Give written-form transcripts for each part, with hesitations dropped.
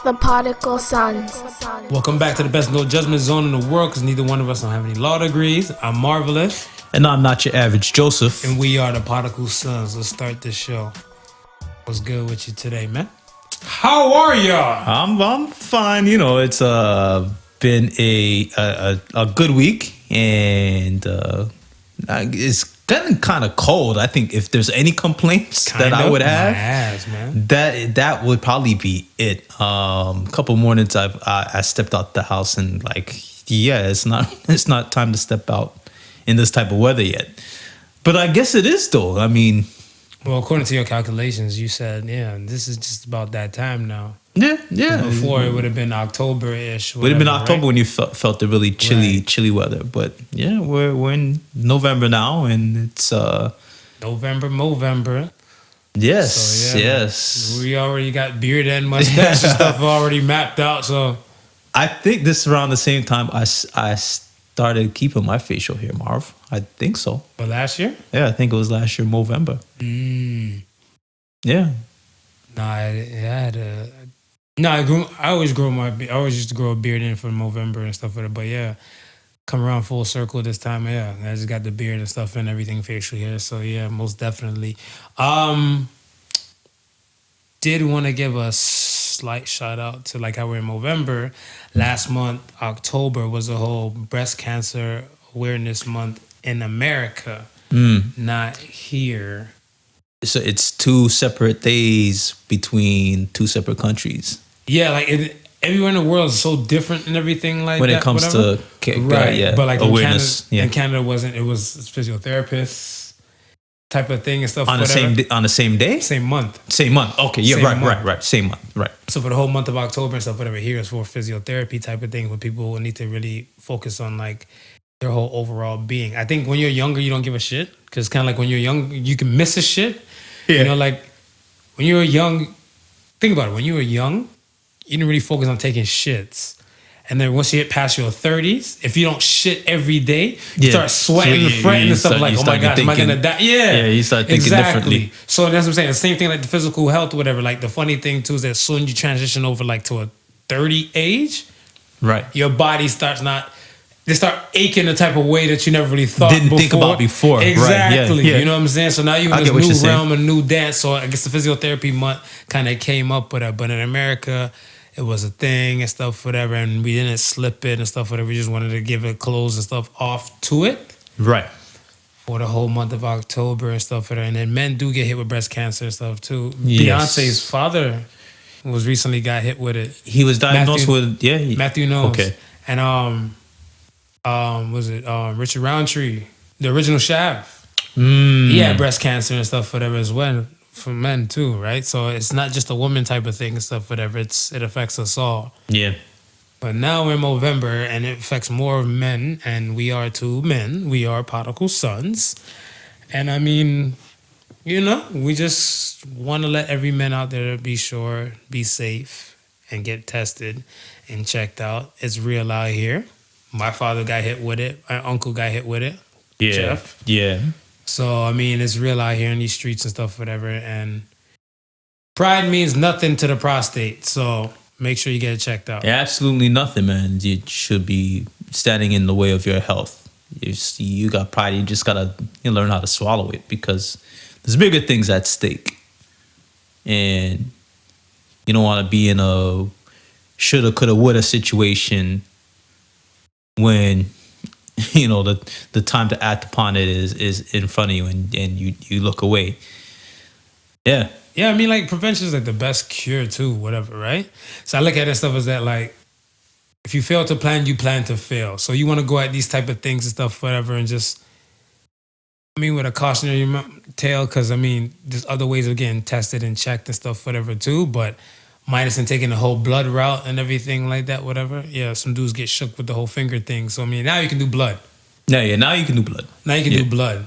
the Podical Sons. Welcome back to the best no judgment zone in the world, because neither one of us don't have any law degrees. I'm Marvelous. And I'm not your average Joseph. And we are the Podical Sons. Let's start this show. What's good with you today, man? How are y'all? I'm fine. You know, it's been a good week, and it's gotten kind of cold. I think if there's any complaints that I would have, my ass, man. that would probably be it. Couple mornings I stepped out the house and it's not time to step out in this type of weather yet. But I guess it is though. I mean, well, according to your calculations, you said, this is just about that time now. Yeah. Before it would have been October-ish. Would have been October, right? when you felt the really chilly weather. But yeah, we're in November now, and it's Movember. Yes, So, yes. We already got beard and mustache and stuff already mapped out. So I think this is around the same time I started keeping my facial hair, Marv. I think so. But last year? Yeah, I think it was last year, Movember. Yeah. I always grow my beard. I always used to grow a beard in for Movember and stuff like that. But yeah, come around full circle this time. Yeah, I just got the beard and stuff and everything facial hair. So yeah, most definitely. Did want to give a slight shout out to how we're in Movember. Last month, October, was a whole breast cancer awareness month in America, not here. So it's two separate days between two separate countries. Yeah, everywhere in the world is so different and everything like when that. When it comes to but awareness, in Canada wasn't. It was physiotherapists type of thing and stuff. On the same day, same month. Okay, yeah, right. Same month, right. So for the whole month of October and stuff, whatever, here is for physiotherapy type of thing, where people need to really focus on their whole overall being. I think when you're younger, you don't give a shit, because kind of like when you're young, you can miss a shit. Yeah. You know, when you were young, think about it. When you were young, you didn't really focus on taking shits. And then once you hit past your 30s, if you don't shit every day, you start sweating and fretting and stuff oh my God, am I going to die? Yeah, you start thinking differently. So that's what I'm saying. The same thing like the physical health or whatever. The funny thing too is that soon you transition over to a 30 age, right? Your body they start aching the type of way that you never really didn't think about before. Exactly. Right. Yeah. You know what I'm saying? So now you're in this new realm, a new dance. So I guess the physiotherapy month kind of came up with it. But in America, it was a thing and stuff, whatever. And we didn't slip it and stuff, whatever. We just wanted to give it clothes and stuff off to it. Right. For the whole month of October and stuff, whatever. And then men do get hit with breast cancer and stuff too. Yes. Beyonce's father recently got hit with it. He was diagnosed with Matthew knows. Okay. And Richard Roundtree, the original Shaft. He had breast cancer and stuff, whatever, as well, for men too, right? So it's not just a woman type of thing and stuff, whatever. It affects us all. Yeah. But now we're in Movember, and it affects more men, and we are two men. We are Podical Sons. And I mean, we just want to let every man out there be sure, be safe, and get tested and checked out. It's real out here. My father got hit with it. My uncle got hit with it. Yeah. Jeff. Yeah. So, I mean, it's real out here in these streets and stuff, whatever. And pride means nothing to the prostate. So make sure you get it checked out. Yeah, absolutely nothing, man. You should be standing in the way of your health. You got pride. You just got to learn how to swallow it, because there's bigger things at stake. And you don't want to be in a shoulda, coulda, woulda situation when the time to act upon it is in front of you, and you look away. Yeah I mean, prevention is the best cure too, whatever, right? So I look at it stuff as that if you fail to plan, you plan to fail. So you want to go at these type of things and stuff, whatever, and just with a cautionary tale, because there's other ways of getting tested and checked and stuff, whatever too, but minus in taking the whole blood route and everything like that, whatever. Yeah, some dudes get shook with the whole finger thing. So, now you can do blood. Yeah, now you can do blood. Now you can do blood.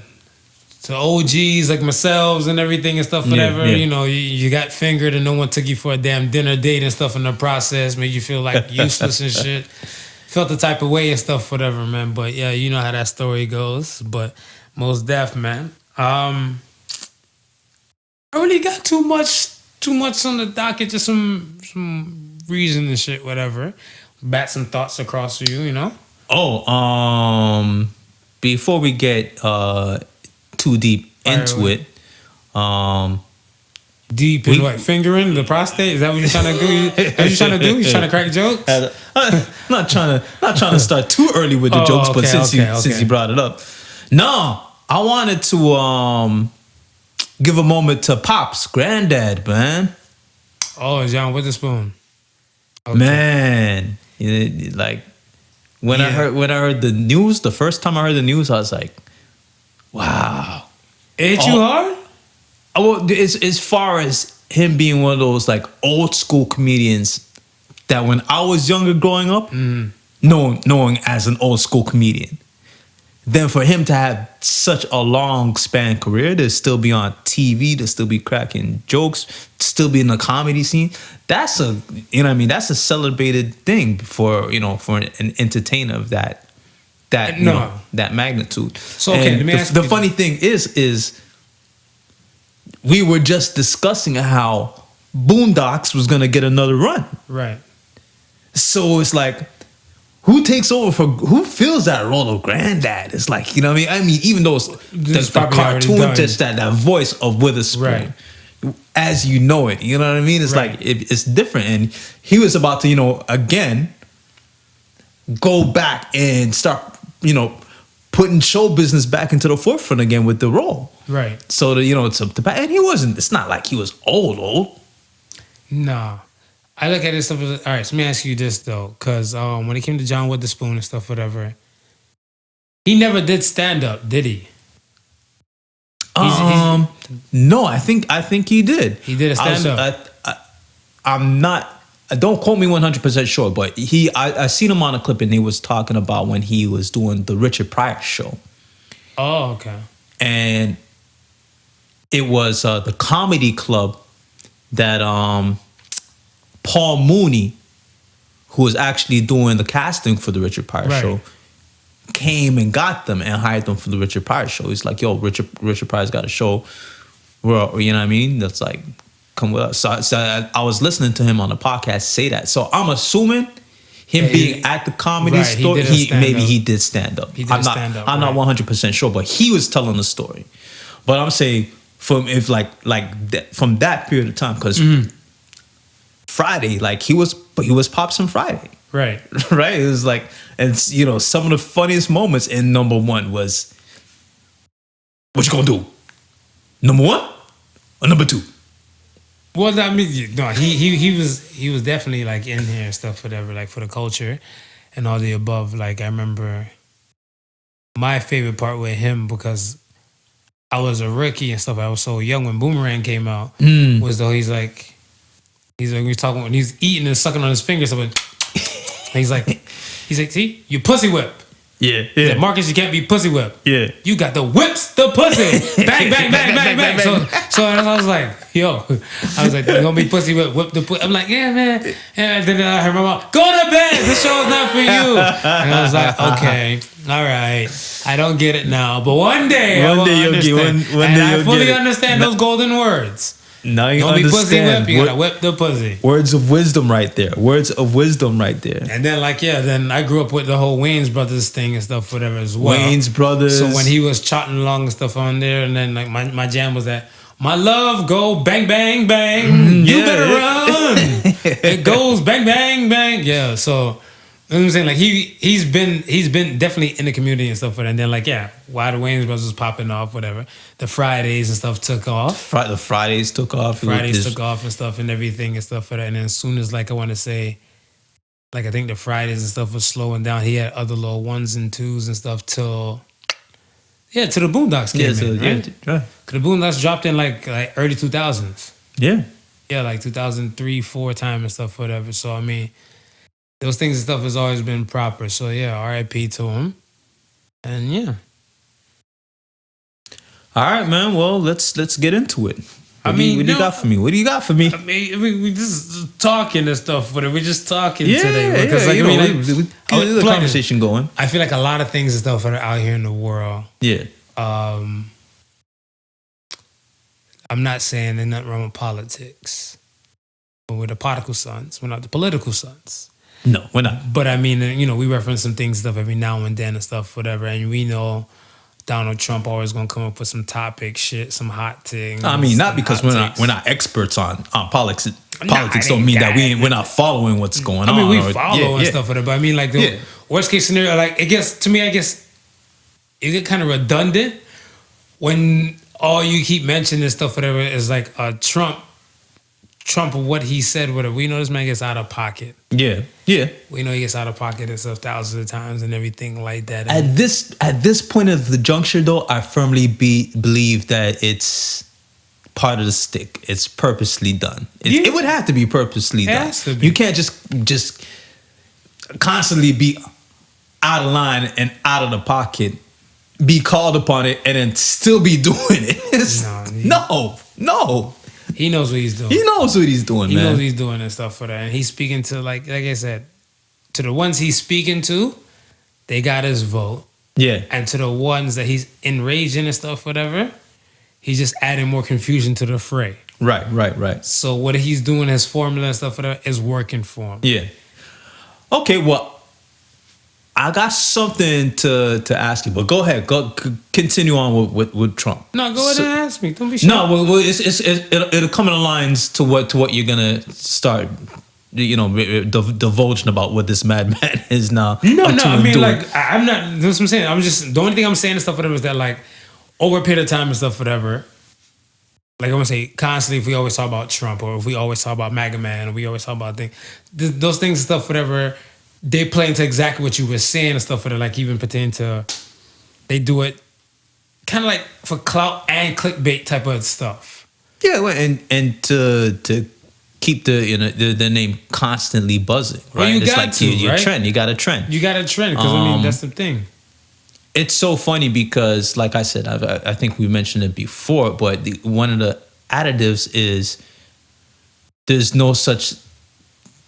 So OGs like myself and everything and stuff, whatever, you got fingered and no one took you for a damn dinner date and stuff in the process, made you feel useless and shit. Felt the type of way and stuff, whatever, man. But yeah, you know how that story goes. But most def, man. I really got too much on the docket, just some reason and shit, whatever. Bat some thoughts across to you, you know? Before we get too deep Fire into away. it, Deep in what? Fingering the prostate? Is that what you're trying to do? What you trying to do? You trying to crack jokes? not trying to start too early with the jokes, but since you brought it up, no, I wanted to give a moment to Pop's granddad, man. Oh, John Witherspoon. Okay. Man, like when I heard the news, the first time I heard the news, I was like, wow. Hit you hard? Well, as far as him being one of those like old school comedians that when I was younger growing up, knowing as an old school comedian, then for him to have such a long span career, to still be on TV, to still be cracking jokes, to still be in the comedy scene, that's a that's a celebrated thing for an entertainer of that magnitude. So okay, let me ask the you funny thing is we were just discussing how Boondocks was gonna get another run. Right. So it's like, who takes over who fills that role of granddad? It's like, you know what I mean? Even though it's the cartoon, just that voice of Witherspoon, right, as you know it, you know what I mean? It's like, it's different. And he was about to, again, go back and start, putting show business back into the forefront again with the role. Right. So, and he wasn't, it's not like he was old. Nah. I look at this stuff as, all right, so let me ask you this, though, because when it came to John Witherspoon and stuff, whatever, he never did stand-up, did he? No, I think he did. He did a stand-up. I'm not, don't quote me 100% sure, but I seen him on a clip and he was talking about when he was doing the Richard Pryor show. Oh, okay. And it was the comedy club that Paul Mooney, who was actually doing the casting for the Richard Pryor show, came and got them and hired them for the Richard Pryor show. He's like, yo, Richard Pryor's got a show where, you know what I mean? That's like, come with us. So I was listening to him on the podcast say that. So I'm assuming him being at the comedy store, he did stand up. I'm not 100% sure, but he was telling the story. But I'm saying from that period of time, because Friday, like he was Pops on Friday. Right. Right? It was like, and some of the funniest moments in number one was, what you gonna do? Number one or number two? Well, I mean, no, he was definitely like in here and stuff, whatever, like for the culture and all the above. Like I remember my favorite part with him, because I was a rookie and stuff. I was so young when Boomerang came out. Was though he's like he's talking when he's eating and sucking on his fingers. And he's like, see, you pussy whip. Yeah. Like, Marcus, you can't be pussy whip. Yeah. You got the whips, the pussy. Bang, bang, bang, bang, bang. So I was like, you're gonna be pussy whip the pussy. I'm like, yeah, man. And then I heard my mom, go to bed. This show is not for you. And I was like, okay, all right. I don't get it now, but one day I will understand. And I fully understand those golden words. Now you don't understand. Be pussy whip, you gotta whip the pussy. Words of wisdom right there. And then then I grew up with the whole Wayans Brothers thing and stuff, whatever as well. Wayans Brothers. So when he was trotting along and stuff on there, and then like my jam was that, my love go bang, bang, bang. You better run. It goes bang, bang, bang. Yeah, so you know what I'm saying? Like he's been definitely in the community and stuff, and then while the Wayans Brothers was popping off, whatever, the Fridays and stuff took off. The Fridays took off. Took off and stuff and everything and stuff for that. And then as soon as I want to say, I think the Fridays and stuff was slowing down, he had other little ones and twos and stuff till the Boondocks came in, right? Yeah. Cause the Boondocks dropped in like early 2000s. Yeah. Yeah, like 2003, 2004 time and stuff, whatever. So I mean, those things and stuff has always been proper. So yeah, R.I.P. to him. And yeah. All right, man. Well, let's get into it. What do you got for me? I mean, we just talking and stuff, but we're just talking today. Because we get the conversation going. I feel like a lot of things and stuff are out here in the world. Yeah. I'm not saying there's nothing wrong with politics. We're the Podical sons. We're not the political sons. No, we're not. But I mean, we reference some things, stuff every now and then and stuff, whatever. And we know Donald Trump always gonna come up with some topic shit, some hot things. I mean, not because we're takes. not experts on politics. Nah, Politics don't mean that we're not following what's going on. I mean, we follow and stuff, whatever. But I mean, like the worst case scenario, like it gets to me, I guess it get kind of redundant when all you keep mentioning stuff, whatever, is like Trump, what he said, whatever. We know this man gets out of pocket. Yeah. We know he gets out of pocket and stuff thousands of times and everything like that. And At this point of the juncture, though, I firmly believe that it's part of the stick. It's purposely done. It would have to be purposely done. Has to be. You can't just constantly be out of line and out of the pocket, be called upon it, and then still be doing it. No. He knows what he's doing. He knows what he's doing, man. He knows what he's doing and stuff for that. And he's speaking to, like I said, to the ones he's speaking to, they got his vote. Yeah. And to the ones that he's enraging and stuff, whatever, he's just adding more confusion to the fray. Right. So what he's doing, his formula and stuff, whatever, is working for him. Yeah. Okay, well, I got something to ask you, but go ahead. Continue on with Trump. No, go ahead and ask me. Don't be shy. No, well, it'll come in the lines to what you're gonna start, divulging about what this madman is now. No, I mean, like, I'm not. That's what I'm saying. I'm just the only thing I'm saying and stuff, whatever, is that like over a period of time and stuff, whatever. Like I'm gonna say, constantly, if we always talk about Trump or if we always talk about MAGA man or we always talk about things, those things and stuff, whatever. They play into exactly what you were saying and stuff, whatever. Like even pertaining to, they do it kind of like for clout and clickbait type of stuff. Yeah, well, and to keep the name constantly buzzing, right? Well, it's like your right? trend. You got a trend. You got a trend because I mean that's the thing. It's so funny because, like I said, I think we mentioned it before, but one of the additives is there's no such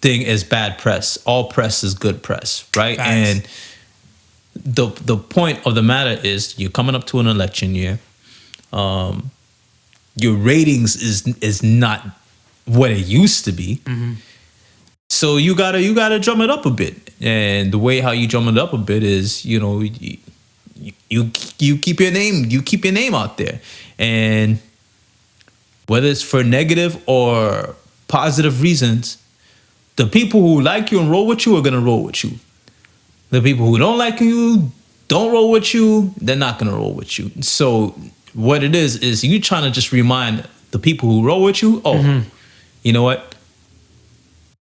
thing as bad press. All press is good press, right? Facts. And the point of the matter is you're coming up to an election year. Your ratings is not what it used to be. Mm-hmm. So you gotta drum it up a bit. And the way how you drum it up a bit is, you keep your name out there. And whether it's for negative or positive reasons, the people who like you and roll with you are going to roll with you. The people who don't like you, don't roll with you, they're not going to roll with you. So what it is you trying to just remind the people who roll with you, you know what?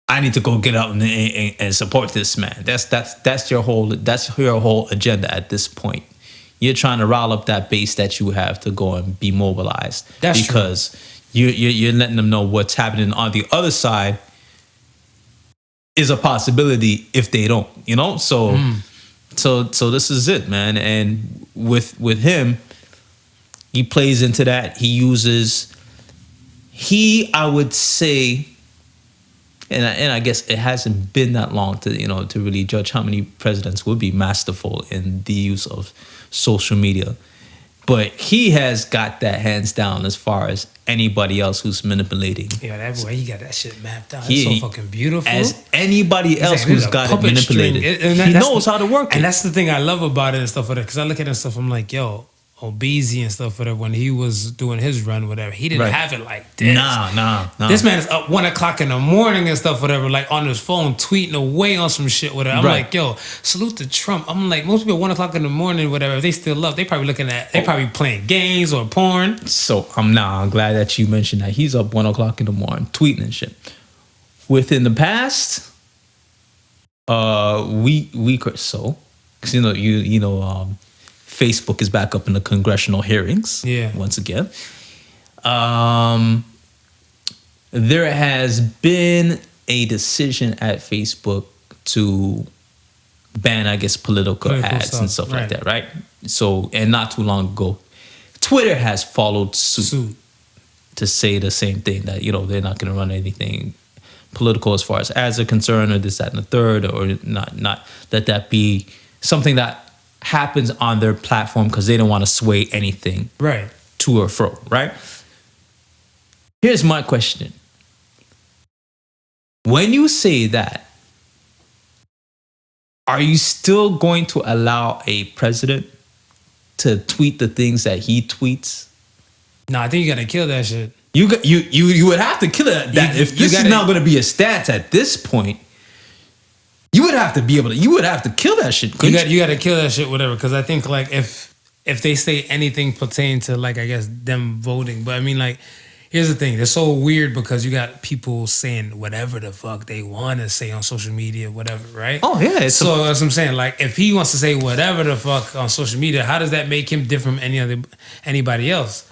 I need to go get out and support this man. That's your whole agenda at this point. You're trying to rile up that base that you have to go and be mobilized. That's because true. You're letting them know what's happening on the other side is a possibility if they don't, So this is it, man. And with him, he plays into that. I would say, and I guess it hasn't been that long to really judge how many presidents would be masterful in the use of social media. But he has got that hands down as far as anybody else who's manipulating. Yeah, that way he got that shit mapped out. It's so fucking beautiful. As anybody else who's got it manipulated. He knows how to work it. And that's the thing I love about it and stuff like that. Because I look at it and stuff, I'm like, yo, Obeezy and stuff, whatever, when he was doing his run, whatever, he didn't have it like this. Nah. This man is up 1:00 in the morning and stuff, whatever, like on his phone, tweeting away on some shit, whatever. I'm like, yo, salute to Trump. I'm like, most people at 1:00 in the morning, whatever, if they still up, they probably probably playing games or porn. So I'm glad that you mentioned that. He's up 1:00 in the morning, tweeting and shit. Within the past week or so, because Facebook is back up in the congressional hearings. Yeah. Once again. There has been a decision at Facebook to ban, I guess, political ads and stuff like that, right? So, and not too long ago, Twitter has followed suit to say the same thing, that, they're not going to run anything political as far as ads are concerned, or this, that, and the third, or not let that be something that happens on their platform because they don't want to sway anything to or fro, right? Here's my question. when you say that, are you still going to allow a president to tweet the things that he tweets? No, I think you gotta kill that shit. You would have to kill it. That if this is not going to be a stance at this point, you would have to be able to. You would have to kill that shit. You got to kill that shit, whatever. Because I think like if they say anything pertaining to like I guess them voting, but I mean like here's the thing. It's so weird because you got people saying whatever the fuck they want to say on social media, whatever, right? Oh yeah. So that's what I'm saying. Like if he wants to say whatever the fuck on social media, how does that make him different from anybody else?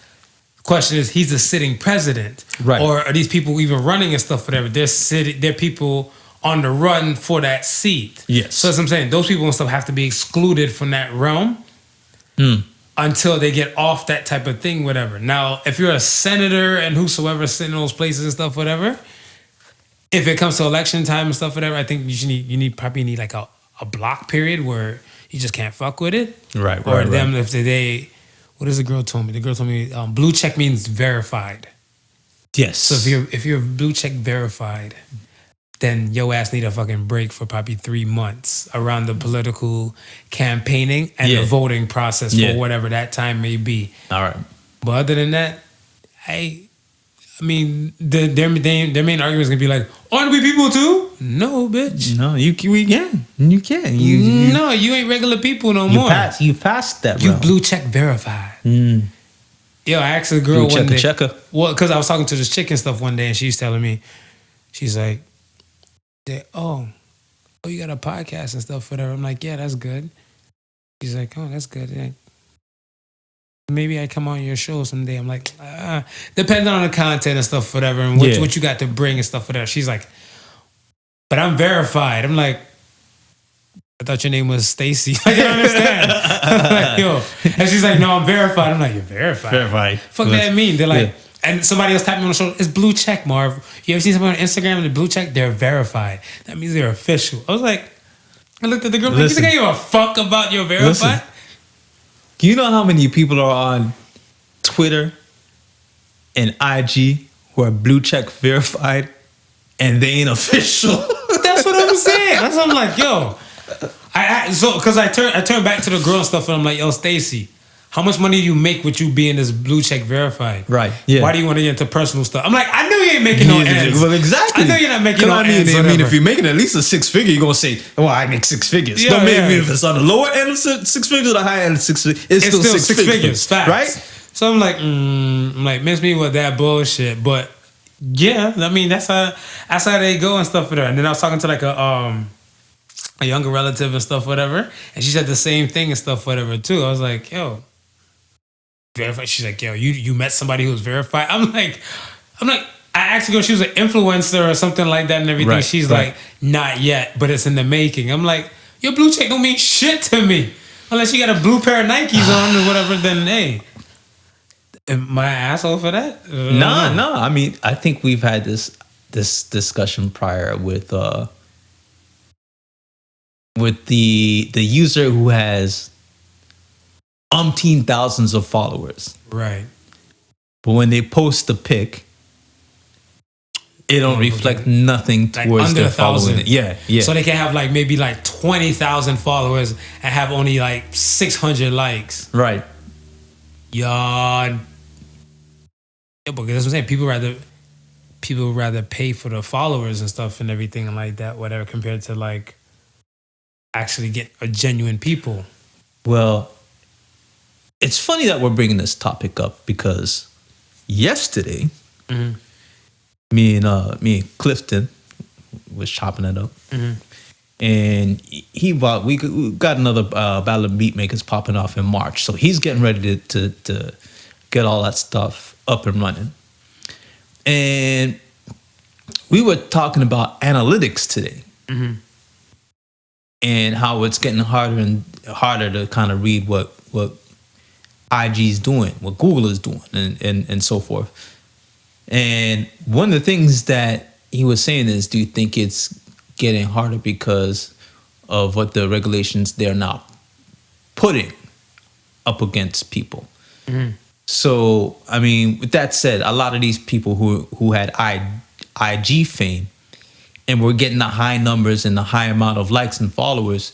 Question is, he's a sitting president, right? Or are these people even running and stuff, whatever? They're people on the run for that seat. Yes. So that's what I'm saying. Those people and stuff have to be excluded from that realm until they get off that type of thing, whatever. Now, if you're a senator and whosoever sitting in those places and stuff, whatever, if it comes to election time and stuff, whatever, I think you probably need like a block period where you just can't fuck with it, right? Or them if they. What does the girl told me? The girl told me blue check means verified. Yes. So if you're blue check verified, then your ass need a fucking break for probably 3 months around the political campaigning and the voting process for whatever that time may be. All right. But other than that, I mean, their main argument is gonna be like, aren't we people too? No, bitch. No, we can. You can. No, you ain't regular people no more. You passed that. You blue check verified. Yo, I asked a girl one day. Checker. Well, because I was talking to this chick and stuff one day, and she's telling me, she's like, oh, you got a podcast and stuff, whatever. I'm like, yeah, that's good. She's like, oh, that's good. Yeah. Maybe I come on your show someday. I'm like, depending on the content and stuff, whatever, and what you got to bring and stuff, whatever. She's like, but I'm verified. I'm like, I thought your name was Stacy. I don't understand. I'm like, yo. And she's like, no, I'm verified. I'm like, you're verified. Verified. Fuck that mean? They're like, and somebody else tapped me on the shoulder. It's blue check, Marv. You ever seen somebody on Instagram and the blue check? They're verified. That means they're official. I was like, I looked at the girl. Like, you think I give a fuck about your verified? Do you know how many people are on Twitter and IG who are blue check verified and they ain't official? That's what I'm saying. That's what I'm like, yo. Because I turned back to the girl and stuff, and I'm like, yo, Stacy, how much money do you make with you being this blue check verified? Right. Yeah. Why do you want to get into personal stuff? I'm like, I know you ain't making no ends. Well, exactly. I know you're not making no ends. I mean, if you're making at least a 6 figure, you're gonna say, well, I make 6 figures. Don't make me if it's on the lower end of 6 figures or the higher end of 6 figures. It's still 6 figures. Facts. Right? So I'm like, miss me with that bullshit. But yeah, I mean, that's how they go and stuff for that. And then I was talking to like a younger relative and stuff, whatever, and she said the same thing and stuff, whatever, too. I was like, yo, verified. She's like, yo, you met somebody who was verified? I'm like, I asked her if she was an influencer or something like that and everything. Right, She's like, not yet, but it's in the making. I'm like, your blue check don't mean shit to me. Unless you got a blue pair of Nikes on or whatever, then hey. Am I an asshole for that? No. I mean, I think we've had this discussion prior with the user who has umpteen thousands of followers. Right. But when they post the pic, it don't reflect nothing like towards under their 1,000. following. Yeah. So they can have like maybe like 20,000 followers and have only like 600 likes. Right. Yeah, because that's what I'm saying. People rather pay for the followers and stuff and everything and like that, whatever, compared to like actually get a genuine people. Well, it's funny that we're bringing this topic up because yesterday, me and Clifton was chopping it up, and we got another battle of beat makers popping off in March, so he's getting ready to get all that stuff up and running. And we were talking about analytics today. And how it's getting harder and harder to kind of read what IG's doing, what Google is doing, and so forth. And one of the things that he was saying is, do you think it's getting harder because of what the regulations they're now putting up against people? So, I mean, with that said, a lot of these people who had IG fame and were getting the high numbers and the high amount of likes and followers,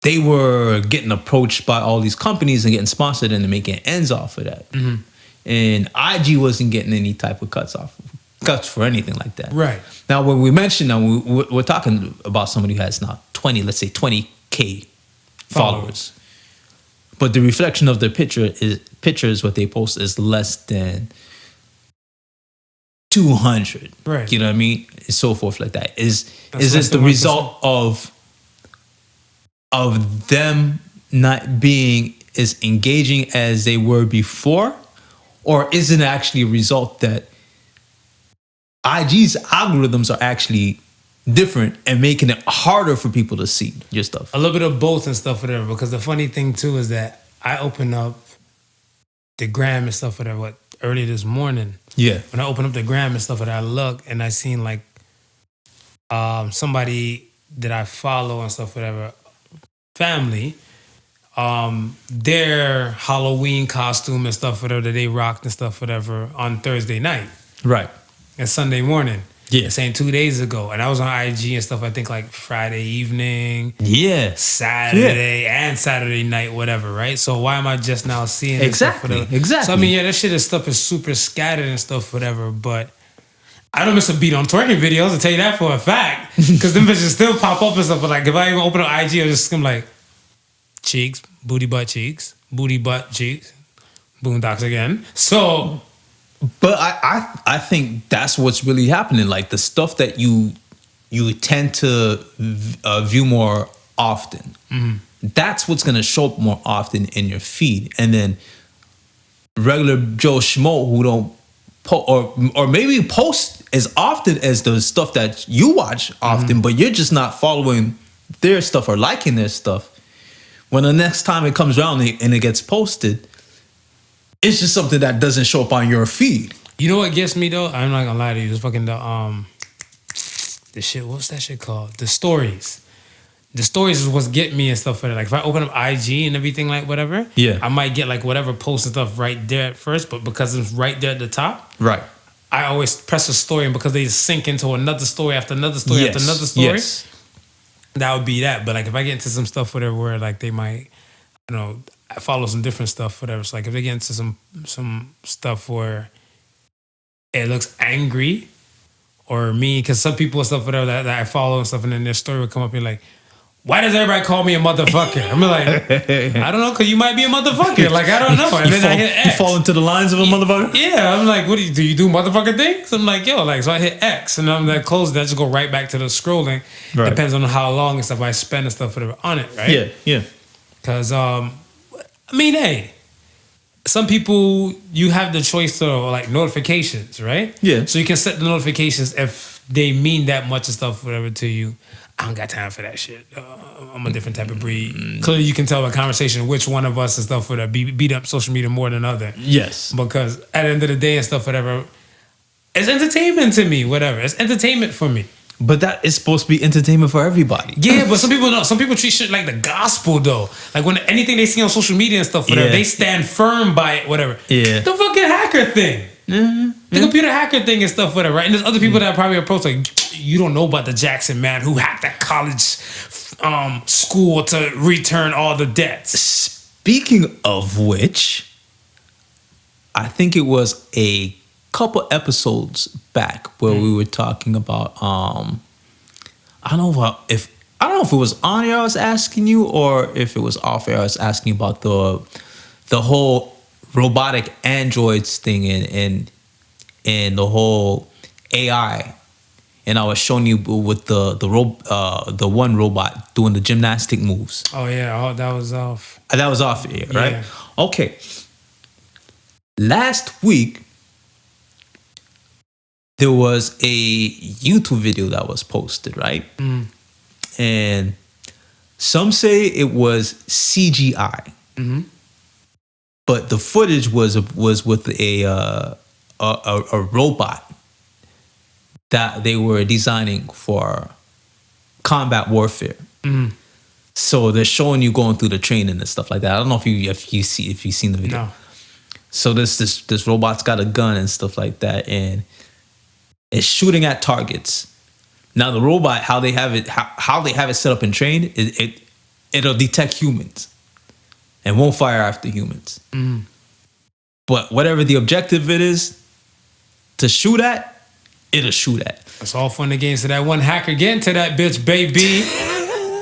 they were getting approached by all these companies and getting sponsored and making ends off of that. Mm-hmm. And IG wasn't getting any type of cuts for anything like that. Right. Now, when we mentioned that, we're talking about somebody who has now 20K followers. But the reflection of their pictures, what they post is less than 200. Right. You know what I mean? And so forth like that. Is That's this the result of them not being as engaging as they were before? Or is it actually a result that IG's algorithms are actually different and making it harder for people to see your stuff? A little bit of both and stuff, whatever. Because the funny thing too is that I opened up the gram and stuff, whatever, early this morning. Yeah. When I opened up the gram and stuff, I look and I seen like somebody that I follow and stuff, whatever, family, their Halloween costume and stuff, whatever, that they rocked and stuff, whatever, on Thursday night. Right. And Sunday morning. Yeah. Saying 2 days ago. And I was on IG and stuff, I think like Friday evening. Yeah. Saturday and Saturday night, whatever, right? So why am I just now seeing this Exactly. stuff, whatever? Exactly. So I mean, yeah, that shit is stuff is super scattered and stuff, whatever, but I don't miss a beat on twerking videos, I'll tell you that for a fact. Because them bitches still pop up and stuff, but like if I even open up IG, I'll just skim like cheeks, booty butt cheeks, boondocks again. So but I think that's what's really happening. Like the stuff that you tend to view more often, that's what's gonna show up more often in your feed. And then regular Joe Schmo who don't or maybe post as often as the stuff that you watch often, but you're just not following their stuff or liking their stuff. When the next time it comes around and it gets posted, it's just something that doesn't show up on your feed. you know what gets me though? I'm not gonna lie to you. It's fucking the shit. What's that shit called? The stories. The stories is what's getting me and stuff like that. Like if I open up IG and everything like whatever, Yeah. I might get like whatever post and stuff right there at first, but because it's right there at the top, Right. I always press a story, and because they sink into another story after another story after another story, Yes. that would be that. But like if I get into some stuff whatever where like they might, you know, I follow some different stuff whatever. So like if they get into some stuff where it looks angry or mean, because some people and stuff whatever that I follow and stuff, and then their story would come up and be like, why does everybody call me a motherfucker? I'm like, I don't know, because you might be a motherfucker. Like, I don't know. And then I hit X. You fall into the lines of a motherfucker? Yeah, I'm like, what do you do motherfucker things? I'm like, yo, like, so I hit X, and I'm like, close that, just go right back to the scrolling. Right. Depends on how long and stuff I spend and stuff whatever on it, right? Yeah, yeah. Because, I mean, hey, some people, you have the choice to, like, notifications, right? Yeah. So you can set the notifications if they mean that much and stuff, whatever, to you. I don't got time for that shit. I'm a different type of breed. Clearly, you can tell by conversation which one of us and stuff would beat up social media more than other. Yes. Because at the end of the day and stuff, whatever, it's entertainment to me, whatever. It's entertainment for me. But that is supposed to be entertainment for everybody. Yeah, but some people don't. Some people treat shit like the gospel, though. Like when anything they see on social media and stuff, whatever, Yeah. they stand firm by it, whatever. Yeah. The fucking hacker thing. The computer hacker thing and stuff, whatever, right? And there's other people that probably approach like, you don't know about the Jackson man who hacked that college school to return all the debts. Speaking of which, I think it was a couple episodes back where we were talking about I don't know if it was on air I was asking you, or if it was off air I was asking you about the whole robotic androids thing and the whole AI. And I was showing you with the one robot doing the gymnastic moves. Oh yeah, that was off. That was off air, right? Yeah. Okay. Last week, there was a YouTube video that was posted, right? And some say it was CGI, but the footage was with a robot that they were designing for combat warfare. So they're showing you going through the training and stuff like that. I don't know if you've seen the video. No. So this robot's got a gun and stuff like that, and it's shooting at targets. Now the robot, how they have it set up and trained, it'll detect humans and won't fire after humans. But whatever the objective it is to shoot at, it'll shoot at. It's all fun and games. So that one hacker getting to that bitch, baby.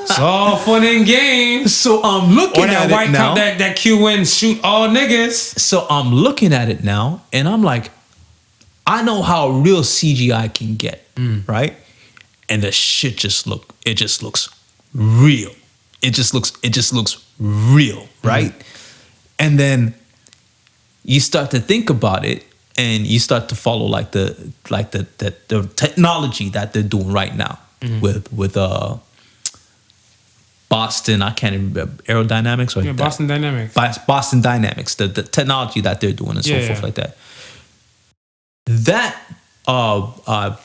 It's all fun and games. So I'm looking at it now. Or that white cop that QN shoot all niggas. So I'm looking at it now, and I'm like, I know how real CGI can get, right? And the shit just looks real. It just looks real, right? And then you start to think about it, and you start to follow like the technology that they're doing right now with Boston, I can't remember, aerodynamics or Boston Dynamics. Boston Dynamics, the technology that they're doing and so forth like that. That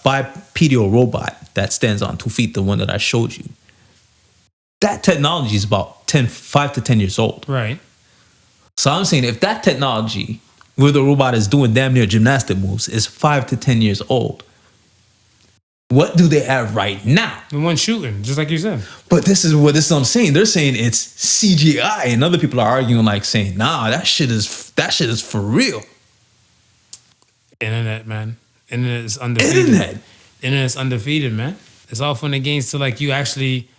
bipedal robot that stands on 2 feet, the one that I showed you, that technology is about 5 to 10 years old. Right. So I'm saying if that technology where the robot is doing damn near gymnastic moves is 5 to 10 years old, what do they have right now? The one shooting, just like you said. But this is what I'm saying. They're saying it's CGI, and other people are arguing like saying, nah, that shit is for real. Internet, man. Internet is undefeated. Internet is undefeated, man. It's all fun and games till like you actually,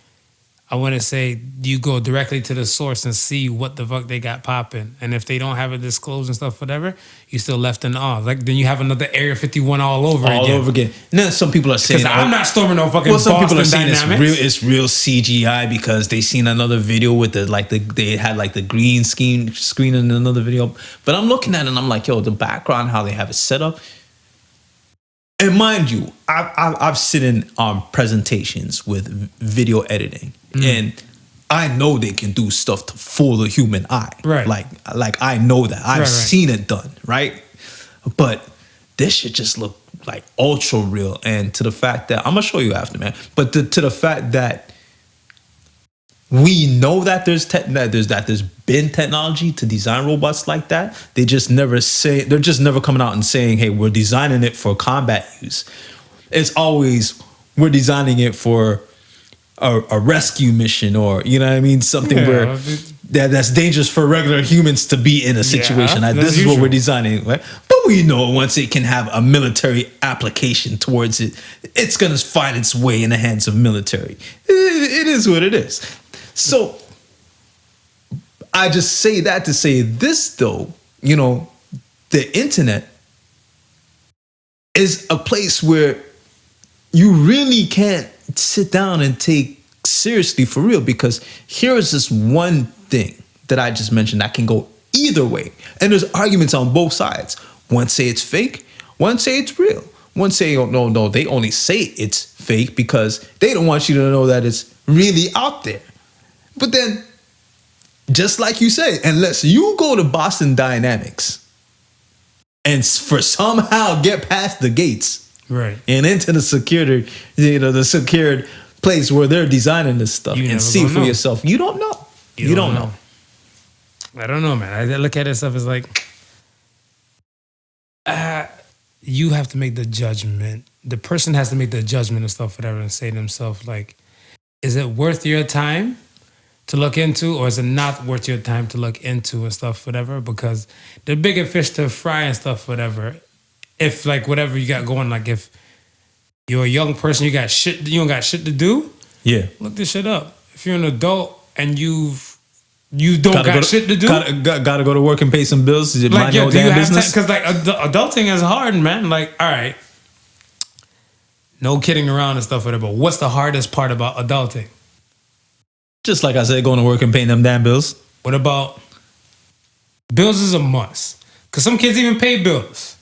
I want to say, you go directly to the source and see what the fuck they got popping. And if they don't have it disclosed and stuff, whatever, you still left in awe. Like then you have another Area 51 all over again. Now some people are saying, because I'm not storming no fucking some Boston people are saying Dynamics. it's real CGI because they seen another video with they had like the green screen in another video. But I'm looking at it and I'm like, yo, the background, how they have it set up. And mind you, I've sit in presentations with video editing, and I know they can do stuff to fool the human eye. Right. Like I know that. I've seen it done, right? But this shit just look like ultra real. And to the fact that, I'm gonna show you after, man. But to the fact that we know that there's been technology to design robots like that. They're just never coming out and saying, hey, we're designing it for combat use. It's always, we're designing it for a rescue mission, or, you know what I mean? Something where that's dangerous for regular humans to be in a situation. This is what we're designing, right? But we know once it can have a military application towards it, it's going to find its way in the hands of military. It is what it is. So I just say that to say this, though, you know, the internet is a place where you really can't sit down and take seriously for real, because here is this one thing that I just mentioned that can go either way. And there's arguments on both sides. One say it's fake, one say it's real. One say, oh, no, they only say it's fake because they don't want you to know that it's really out there. But then, just like you say, unless you go to Boston Dynamics and for somehow get past the gates, right, and into the secured place where they're designing this stuff and see for yourself, you don't know. You don't know. I don't know, man. I look at this stuff as like, you have to make the judgment. The person has to make the judgment and stuff, whatever, and say to themselves, like, is it worth your time to look into, or is it not worth your time to look into and stuff, whatever? Because the bigger fish to fry and stuff, whatever. If like whatever you got going, like if you're a young person, you don't got shit to do. Yeah, look this shit up. If you're an adult and you don't got shit to do, gotta go to work and pay some bills. Is it like, mind your damn business? Because like adulting is hard, man. Like, all right, no kidding around and stuff, whatever. But what's the hardest part about adulting? Just like I said, going to work and paying them damn bills. What about bills is a must? Because some kids even pay bills.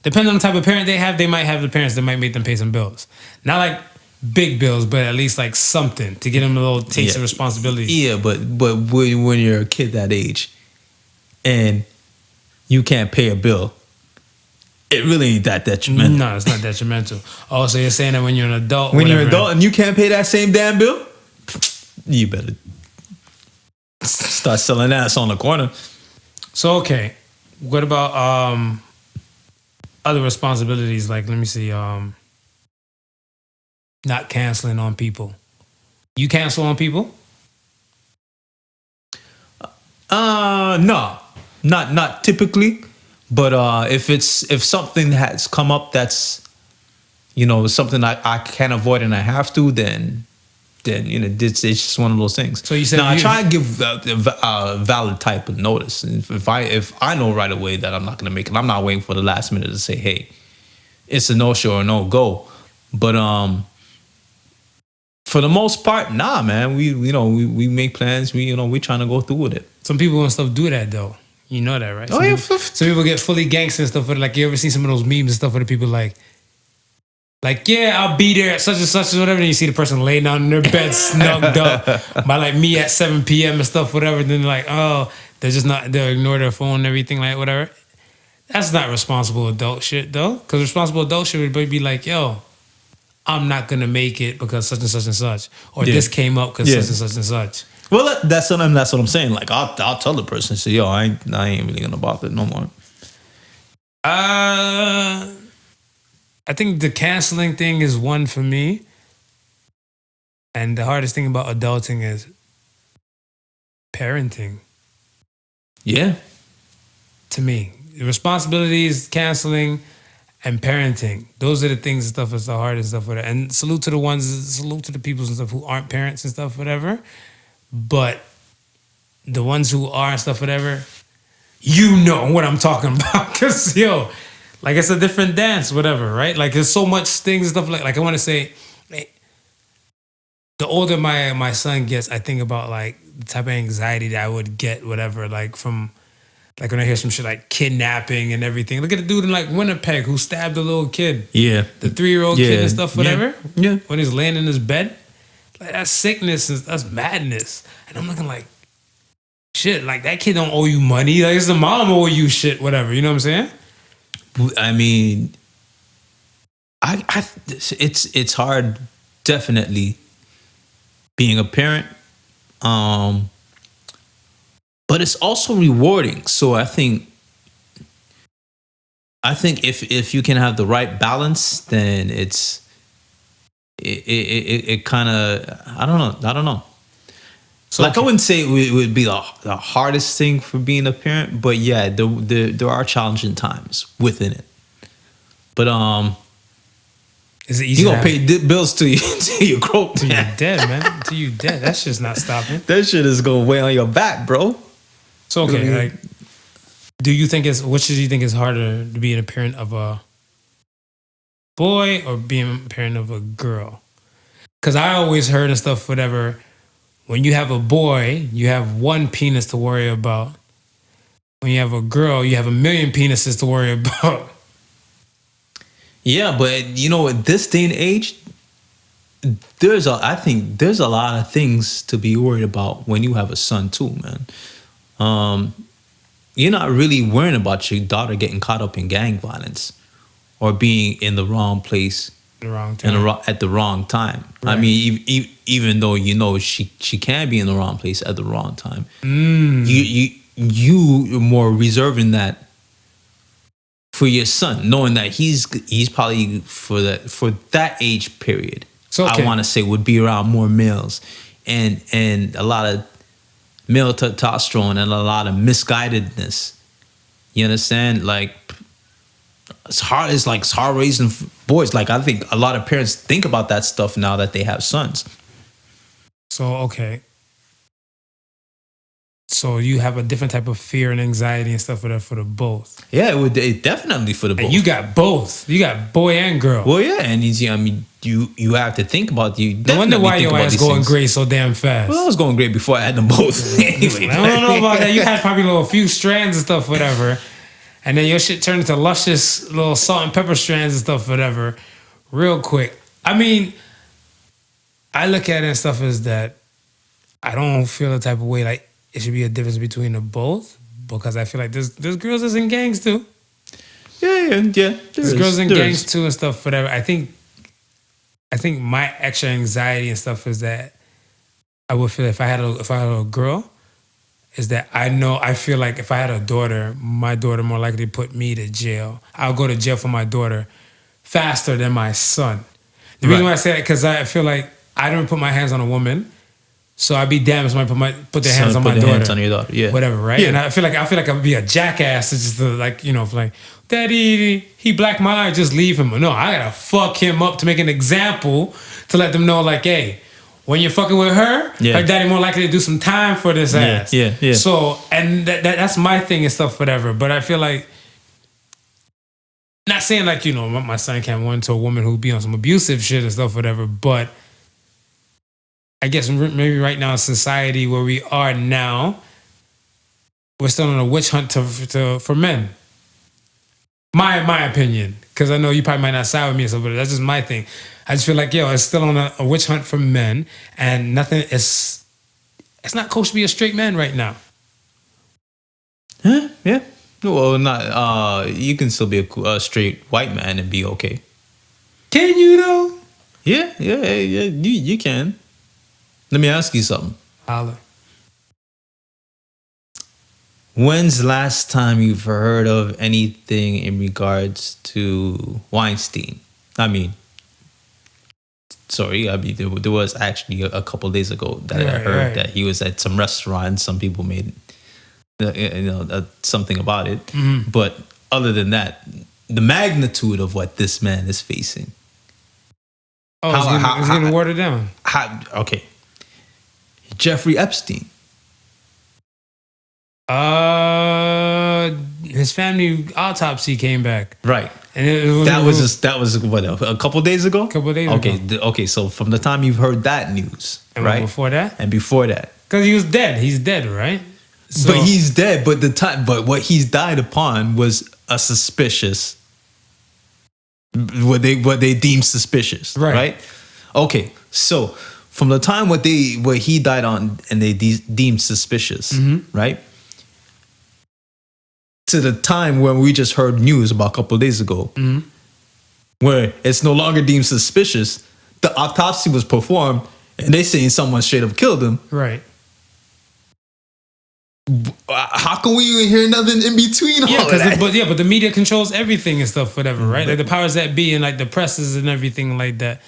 Depending on the type of parent they have, they might have the parents that might make them pay some bills. Not like big bills, but at least like something to get them a little taste of responsibility. Yeah, but when you're a kid that age and you can't pay a bill, it really ain't that detrimental. No, it's not detrimental. Oh, so you're saying that when you're an adult, when you're an adult and you can't pay that same damn bill, you better start selling ass on the corner. So, okay. What about other responsibilities? Like, let me see. not canceling on people. You cancel on people? No, not typically, but if something has come up that's something I can't avoid and I have to, then it's just one of those things. So you said now I you- try and give a valid type of notice. And if I know right away that I'm not going to make it, I'm not waiting for the last minute to say, hey, it's a no show or no go. But for the most part, nah, man. We make plans. We trying to go through with it. Some people and stuff do that though. You know that, right? Oh, Some yeah. people, some people get fully gangster and stuff. But like, you ever seen some of those memes and stuff where the people like, yeah, I'll be there at such and such and whatever. And you see the person laying down in their bed, snugged up by like me at 7 p.m. and stuff, whatever. Then they're like, oh, they'll ignore their phone and everything, like whatever. That's not responsible adult shit though. Because responsible adult shit would be like, yo, I'm not gonna make it because such and such and such, or Yeah. this came up because Yeah. such and such and such. Well, that's what I'm saying. Like I'll tell the person, say, yo, I ain't really gonna bother no more. I think the canceling thing is one for me, and the hardest thing about adulting is parenting. Yeah. To me, the responsibilities, canceling, and parenting. Those are the things and stuff that's the hardest stuff. Whatever. And salute to the people and stuff who aren't parents and stuff, whatever. But the ones who are and stuff, whatever, you know what I'm talking about. Because, yo, like it's a different dance, whatever, right? Like there's so much things and stuff like I want to say, like, the older my son gets, I think about like the type of anxiety that I would get, whatever, like from, like when I hear some shit like kidnapping and everything. Look at the dude in like Winnipeg who stabbed a little kid, Yeah. the 3-year-old kid and stuff, whatever. Yeah. When he's laying in his bed, like that's sickness and that's madness. And I'm looking like, shit, like that kid don't owe you money. Like it's the mom owe you shit, whatever. You know what I'm saying? I mean, it's hard, definitely, being a parent, but it's also rewarding. So I think if you can have the right balance, then it kind of, I don't know. So Like I wouldn't say it would be the hardest thing for being a parent, but yeah, there are challenging times within it. But is it easy you to gonna have- pay bills till you croak, till you're man. dead, man? Till you dead. That shit's not stopping. That shit is gonna weigh on your back, bro. So okay, Yeah. like, which do you think is harder to be a parent of a boy or being a parent of a girl? Because I always heard and stuff, whatever. When you have a boy, you have one penis to worry about. When you have a girl, you have 1,000,000 penises to worry about. Yeah, but at this day and age, I think there's a lot of things to be worried about when you have a son too, man. You're not really worrying about your daughter getting caught up in gang violence or being in the wrong place The wrong time. at the wrong time. I Right. mean, even though she can be in the wrong place at the wrong time, you are more reserving that for your son, knowing that he's probably for that age period. So, okay. I want to say would be around more males and a lot of male testosterone and a lot of misguidedness. You understand? Like it's hard raising boys. Like I think a lot of parents think about that stuff now that they have sons. So, okay. So you have a different type of fear and anxiety and stuff for the both. Yeah, it definitely for the both. And you got both. You got boy and girl. Well, yeah, and I mean, you have to think about you. No wonder why think your about ass these going things. great so damn fast. Well, I was going great before I had them both. Anyway, I don't know about that. You had probably a few strands and stuff, whatever. And then your shit turned into luscious little salt and pepper strands and stuff, whatever, real quick. I mean, I look at it and stuff as that I don't feel the type of way like it should be a difference between the both because I feel like there's girls that's in gangs too. Yeah. There's girls in gangs too and stuff, whatever. I think my extra anxiety and stuff is that I would feel if I had a girl, is that I feel like if I had a daughter, my daughter more likely to put me to jail. I'll go to jail for my daughter faster than my son. The reason why I say that because I feel like I don't put my hands on a woman, so I'd be damned if somebody put their hands on my daughter. Hands on your daughter, yeah, whatever, right? Yeah. And I feel like I would be a jackass. It's just like like, Daddy, he blacked my eye, just leave him. No, I gotta fuck him up to make an example to let them know, like, hey, when you're fucking with her, her daddy more likely to do some time for this ass. Yeah. So, and that's my thing and stuff, whatever. But I feel like, not saying like, my son can't run to a woman who be on some abusive shit and stuff, whatever. But I guess maybe right now in society where we are now, we're still on a witch hunt for men. My opinion, because I know you probably might not side with me or something, but that's just my thing. I just feel like, it's still on a witch hunt for men, and it's not kosher to be a straight man right now. Huh? Yeah. Well, not. You can still be a straight white man and be okay. Can you though? Yeah. You can. Let me ask you something. Holla. When's the last time you've heard of anything in regards to Weinstein? There was actually a couple of days ago that I heard that he was at some restaurant. Some people made something about it. Mm-hmm. But other than that, the magnitude of what this man is facing. Oh, it's getting watered down. Okay. Jeffrey Epstein. His family autopsy came back. Right. And that was what, a couple of days ago? ago. Okay, so from the time you've heard that news, and right? Before that? And before that. Because he was dead. He's dead, right? So, but he's dead, but what he's died upon was a suspicious, what they deemed suspicious, right? Okay, so from the time what he died on and they deemed suspicious, mm-hmm. right? To the time when we just heard news about a couple of days ago, mm-hmm. where it's no longer deemed suspicious, the autopsy was performed, and they saying someone straight up killed him. Right. How can we even hear nothing in between all that? But the media controls everything and stuff, whatever, right? Like the powers that be and like the presses and everything like that.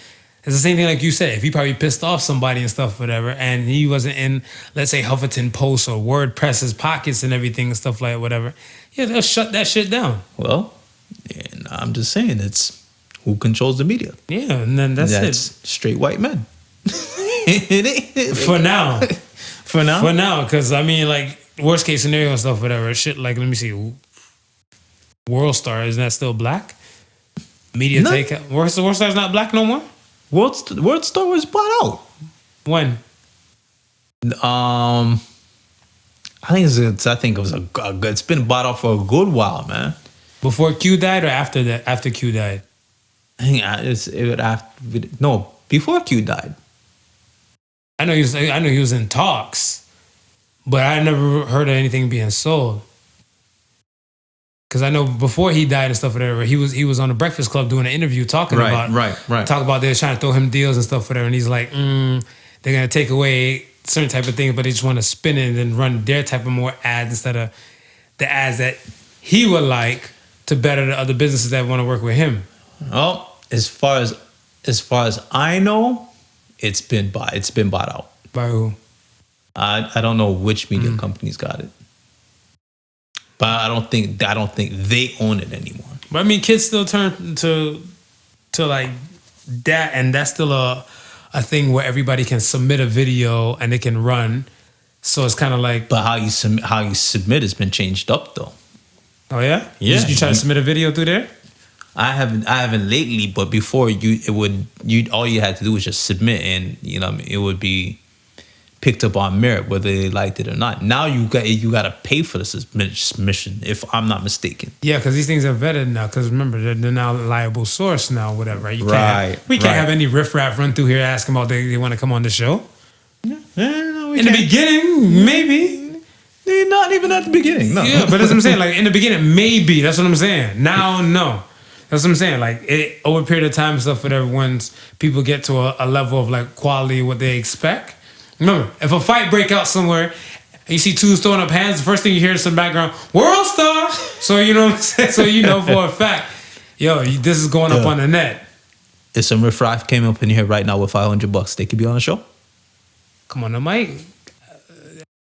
It's the same thing like you said. If he probably pissed off somebody and stuff, whatever, and he wasn't in, let's say, Huffington Post or WordPress's pockets and everything and stuff like whatever, they'll shut that shit down. Well, I'm just saying, it's who controls the media. Yeah, and then that's it. Straight white men. For now. For now, because like worst case scenario and stuff, whatever. Shit, like let me see, World Star, isn't that still black? Media takeout. World Star's not black no more. World Star was bought out. When? I think it was a good. It's been bought out for a good while, man. Before Q died or after that? After Q died. I think before Q died. I know he was in talks, but I never heard of anything being sold. Because I know before he died and stuff, whatever, he was on the Breakfast Club doing an interview talking about they were trying to throw him deals and stuff, whatever, and he's like, they're gonna take away certain type of things, but they just want to spin it and then run their type of more ads instead of the ads that he would like to better the other businesses that want to work with him. Well, as far as I know, it's been bought out. By who? I don't know which media companies got it. But I don't think they own it anymore. But I mean, kids still turn to like that, and that's still a thing where everybody can submit a video and they can run. So it's kind of like. But how you submit has been changed up though. Oh yeah. Yeah. You try to submit a video through there? I haven't lately, but before all you had to do was just submit, and it would be picked up on merit whether they liked it or not. Now you got to pay for the submission, if I'm not mistaken. Yeah, because these things are vetted now. Because remember, they're now a liable source now, whatever. Right? We can't have any riffraff run through here asking about they want to come on the show. No, we in can't. The beginning, maybe. Not even at the beginning. No. Yeah, but that's what I'm saying. Like in the beginning, maybe. That's what I'm saying. Now, no. That's what I'm saying. Like over a period of time, stuff, whatever. Once people get to a level of like quality, what they expect. Remember, if a fight break out somewhere, and you see two throwing up hands, the first thing you hear is in the background, World Star. So you know what I'm saying. So you know for a fact, this is going up on the net. if some riffraff came up in here right now with $500, they could be on the show. Come on, the mic.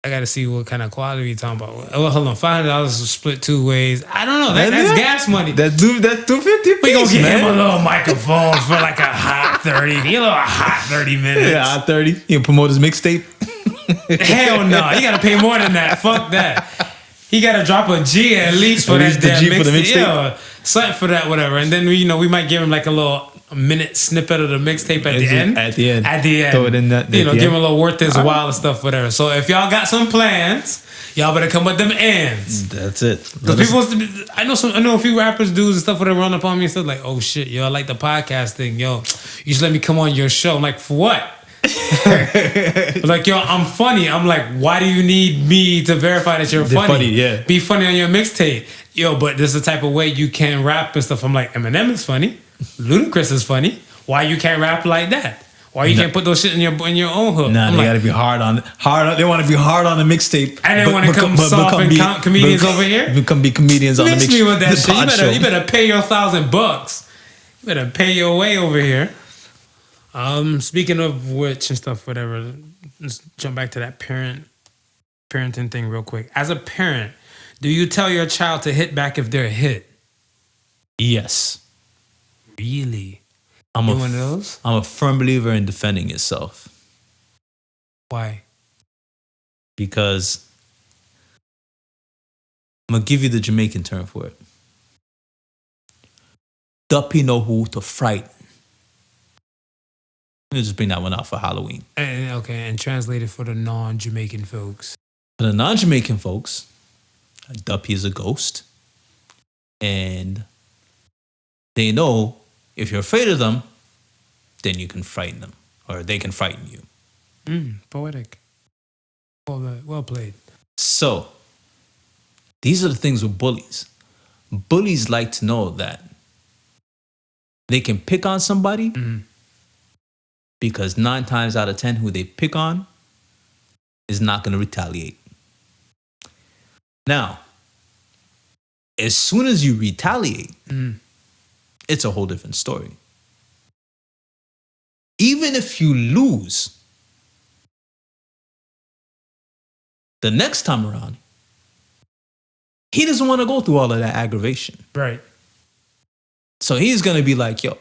I got to see what kind of quality we talking about. Oh, hold on, $500 is split 2 ways. I don't know. That's gas money. That's $250. We gonna get him a little microphone for like a hot 30. He a little hot 30 minutes. Yeah, hot 30. He can promote his mixtape. Hell no. You gotta pay more than that. Fuck that. He gotta drop a G at least for that damn mixtape. Yeah, something for that, whatever. And then we might give him like a minute snippet of the mixtape at the end. At the end. Throw it in that. Give him a little worth his while and stuff, whatever. So if y'all got some plans, y'all better come with them ends. That's it. I know a few rappers, dudes and stuff, whatever, run up on me and stuff like, oh shit, yo, I like the podcast thing, yo. You should let me come on your show. I'm like, for what? Like, yo, I'm funny. I'm like, why do you need me to verify that you're funny? Yeah. Be funny on your mixtape. Yo, but this is the type of way you can rap and stuff. I'm like, Eminem is funny. Ludacris is funny. Why you can't rap like that? Why you can't put those shit in your own hook? Nah, they gotta be hard on. They want to be hard on the mixtape. And they want to come soft and comedians over here. Be comedians on the mixtape. Mix me with that shit. You better pay your $1,000. You better pay your way over here. Speaking of which and stuff, whatever. Let's jump back to that parenting thing real quick. As a parent, do you tell your child to hit back if they're hit? Yes. Really? I'm one of those? I'm a firm believer in defending yourself. Why? Because I'm gonna give you the Jamaican term for it. Duppy know who to frighten. Let me just bring that one out for Halloween. And translate it for the non-Jamaican folks. For the non-Jamaican folks, a Duppy is a ghost. And they know if you're afraid of them, then you can frighten them. Or they can frighten you. Poetic. Well played. So, these are the things with bullies. Bullies like to know that they can pick on somebody because 9 times out of 10 who they pick on is not going to retaliate. Now, as soon as you retaliate, it's a whole different story. Even if you lose, the next time around, he doesn't want to go through all of that aggravation. Right. So he's going to be like, yo, if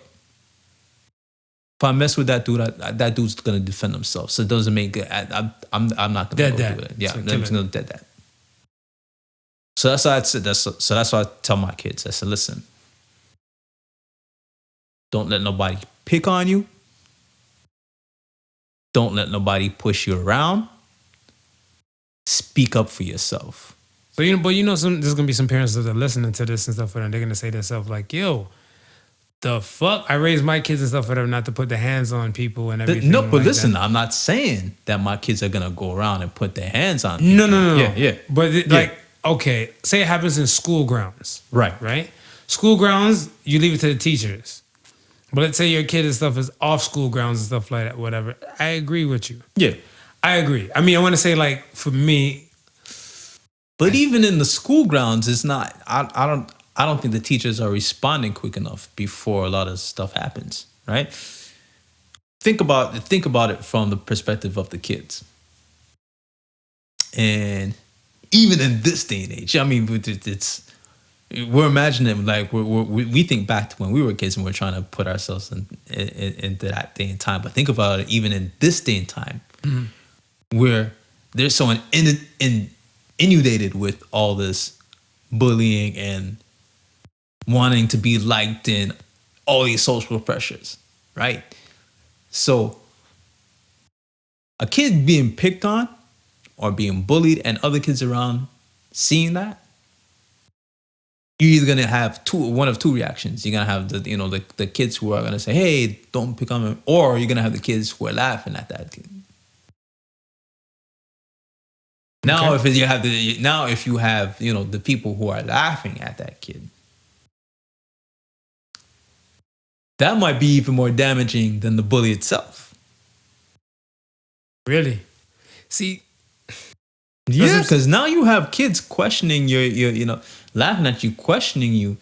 I mess with that dude, that dude's going to defend himself. So it doesn't make it. I'm not going to go do it. Yeah, I'm going to dead that. So that's why I said. So that's why I tell my kids. I said, listen, don't let nobody pick on you. Don't let nobody push you around. Speak up for yourself. But there's gonna be some parents that are listening to this and stuff, and they're gonna say to themselves like, "Yo, the fuck! I raised my kids and stuff for them not to put their hands on people and everything." No, but like listen, that. I'm not saying that my kids are gonna go around and put their hands on people. No. Yeah. But okay, say it happens in school grounds, right? School grounds, you leave it to the teachers. But let's say your kid and stuff is off school grounds and stuff like that, whatever. I agree with you. Yeah, I agree. I mean, I want to say like for me. But even in the school grounds, it's not. I don't think the teachers are responding quick enough before a lot of stuff happens. Right? Think about it from the perspective of the kids. And even in this day and age, I mean, we're imagining like we think back to when we were kids and we're trying to put ourselves into that day and time. But think about it, even in this day and time, where there's someone inundated with all this bullying and wanting to be liked and all these social pressures, right? So a kid being picked on or being bullied and other kids around seeing that, you're either gonna have one of two reactions. You're gonna have the kids who are gonna say, "Hey, don't pick on me," or you're gonna have the kids who are laughing at that kid. Now, if you have the people who are laughing at that kid, that might be even more damaging than the bully itself. Really? See. Yeah, because now you have kids questioning laughing at you, questioning you,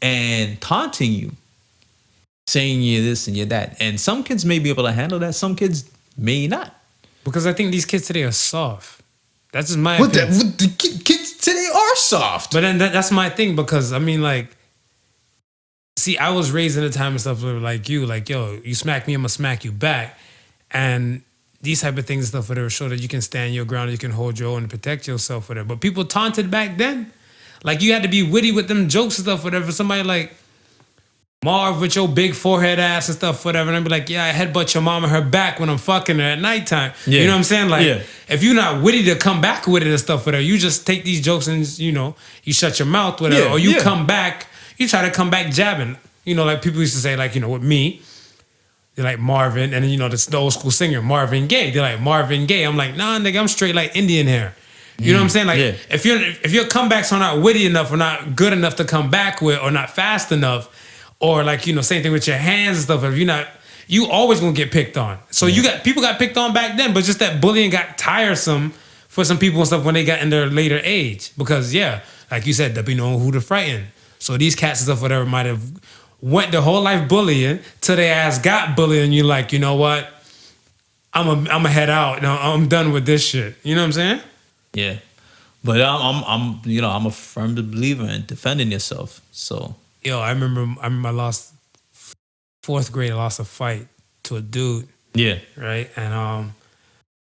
and taunting you. saying you're this and you're that. And some kids may be able to handle that. Some kids may not. Because I think these kids today are soft. That's just my What opinion. the kids today are soft. But then that's my thing, because I mean, like, see, I was raised in a time and stuff where, like, yo, you smack me, I'm gonna smack you back. And these type of things and stuff, whatever, show that you can stand your ground, you can hold your own and protect yourself, whatever. But people taunted back then. Like, you had to be witty with them jokes and stuff, whatever. Somebody like Marv with your big forehead ass and stuff, whatever. And I'd be like, yeah, I headbutt your mom in her back when I'm fucking her at nighttime. Yeah. You know what I'm saying? Like, Yeah. if you're not witty to come back with it and stuff, whatever, you just take these jokes and, you shut your mouth, whatever. Yeah, Or you yeah. come back, you try to come back jabbing. Like people used to say, like, with me, they're like Marvin, and then, the old school singer, Marvin Gaye. They're like, Marvin Gaye. I'm like, nah, nigga, I'm straight like Indian hair. You know what I'm saying? Like, yeah. if your comebacks are not witty enough or not good enough to come back with, or not fast enough, or like, same thing with your hands and stuff, if you're not, you always gonna get picked on. So people got picked on back then, but just that bullying got tiresome for some people and stuff when they got in their later age. Because like you said, they be knowing who to frighten. So these cats and stuff, whatever, might have went their whole life bullying till their ass got bullied, and you're like, you know what? I'm a head out. No, I'm done with this shit. You know what I'm saying? Yeah. But I'm a firm believer in defending yourself. So I remember I lost fourth grade. I lost a fight to a dude. yeah. Right. And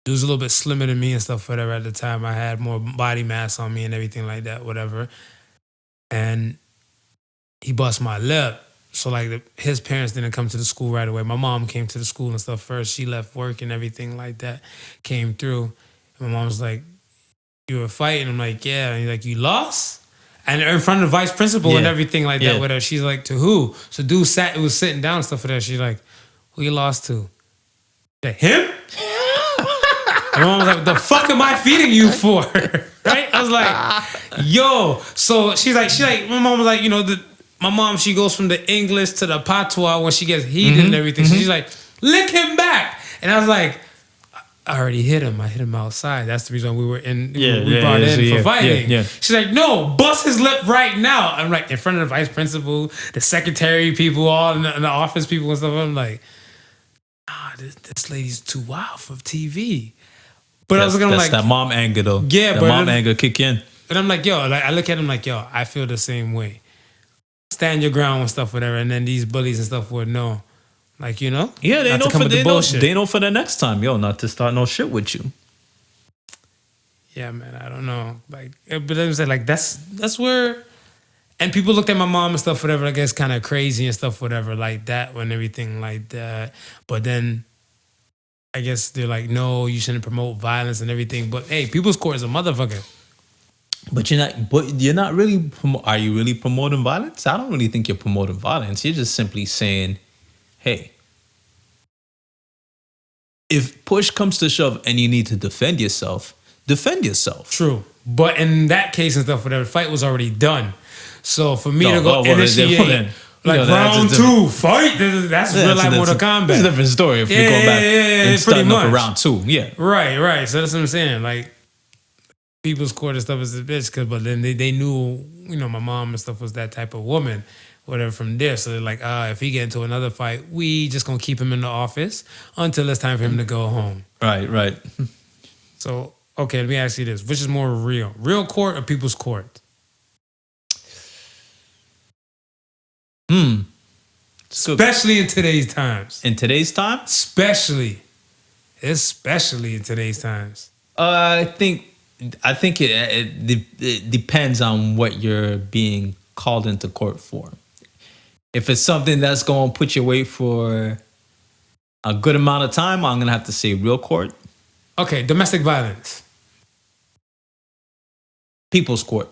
dude was a little bit slimmer than me and stuff, whatever. At the time, I had more body mass on me and everything like that, whatever. And he bust my lip. So like his parents didn't come to the school right away. My mom came to the school and stuff first. She left work and everything like that. Came through. And my mom was like, "You were fighting?" I'm like, "Yeah." And he's like, "You lost?" And in front of the vice principal and everything like that with her. She's like, "To who?" So dude was sitting down and stuff with her. She's like, "Who you lost to?" Like, "Him?" And my mom was like, "What the fuck am I feeding you for?" Right? I was like, "Yo." So she's like, my mom was like, my mom, she goes from the English to the patois when she gets heated and everything. So she's like, "Lick him back." And I was like, I already hit him. I hit him outside. That's the reason we were in. We brought in for fighting. Yeah. She's like, "No, bust his lip right now." I'm like, in front of the vice principal, the secretary people, all in the office people and stuff. I'm like, this lady's too wild for TV. But I was looking, that's like, that mom anger though. Yeah, that but mom anger kick in. And I'm like, yo, like I look at him like, yo, I feel the same way. Stand your ground and stuff, whatever. And then these bullies and stuff would know. Like, Yeah, they know for the next time, not to start no shit with you. Yeah, man, I don't know. Like, but then say like that's where, and people looked at my mom and stuff, whatever. I guess kind of crazy and stuff, whatever, like that, when everything like that. But then, I guess they're like, no, you shouldn't promote violence and everything. But hey, People's Court is a motherfucker. But you're not really. Are you really promoting violence? I don't really think you're promoting violence. You're just simply saying, hey, if push comes to shove and you need to defend yourself, defend yourself. True. But in that case and stuff, whatever, the fight was already done. So for me to go initiate, round two, fight, that's real life Mortal Kombat. It's a different story if you're going back and starting up a round two. Yeah. Right. So that's what I'm saying. Like, People's Court and stuff is a bitch, but then they knew, my mom and stuff was that type of woman, whatever, from there. So they're like, if he get into another fight, we just gonna keep him in the office until it's time for him to go home. Right. So, okay, let me ask you this. Which is more real? Real court or People's Court? Especially in today's times. In today's time? Especially in today's times. I think it depends on what you're being called into court for. If it's something that's going to put you away for a good amount of time, I'm going to have to say real court. Okay, domestic violence. People's Court.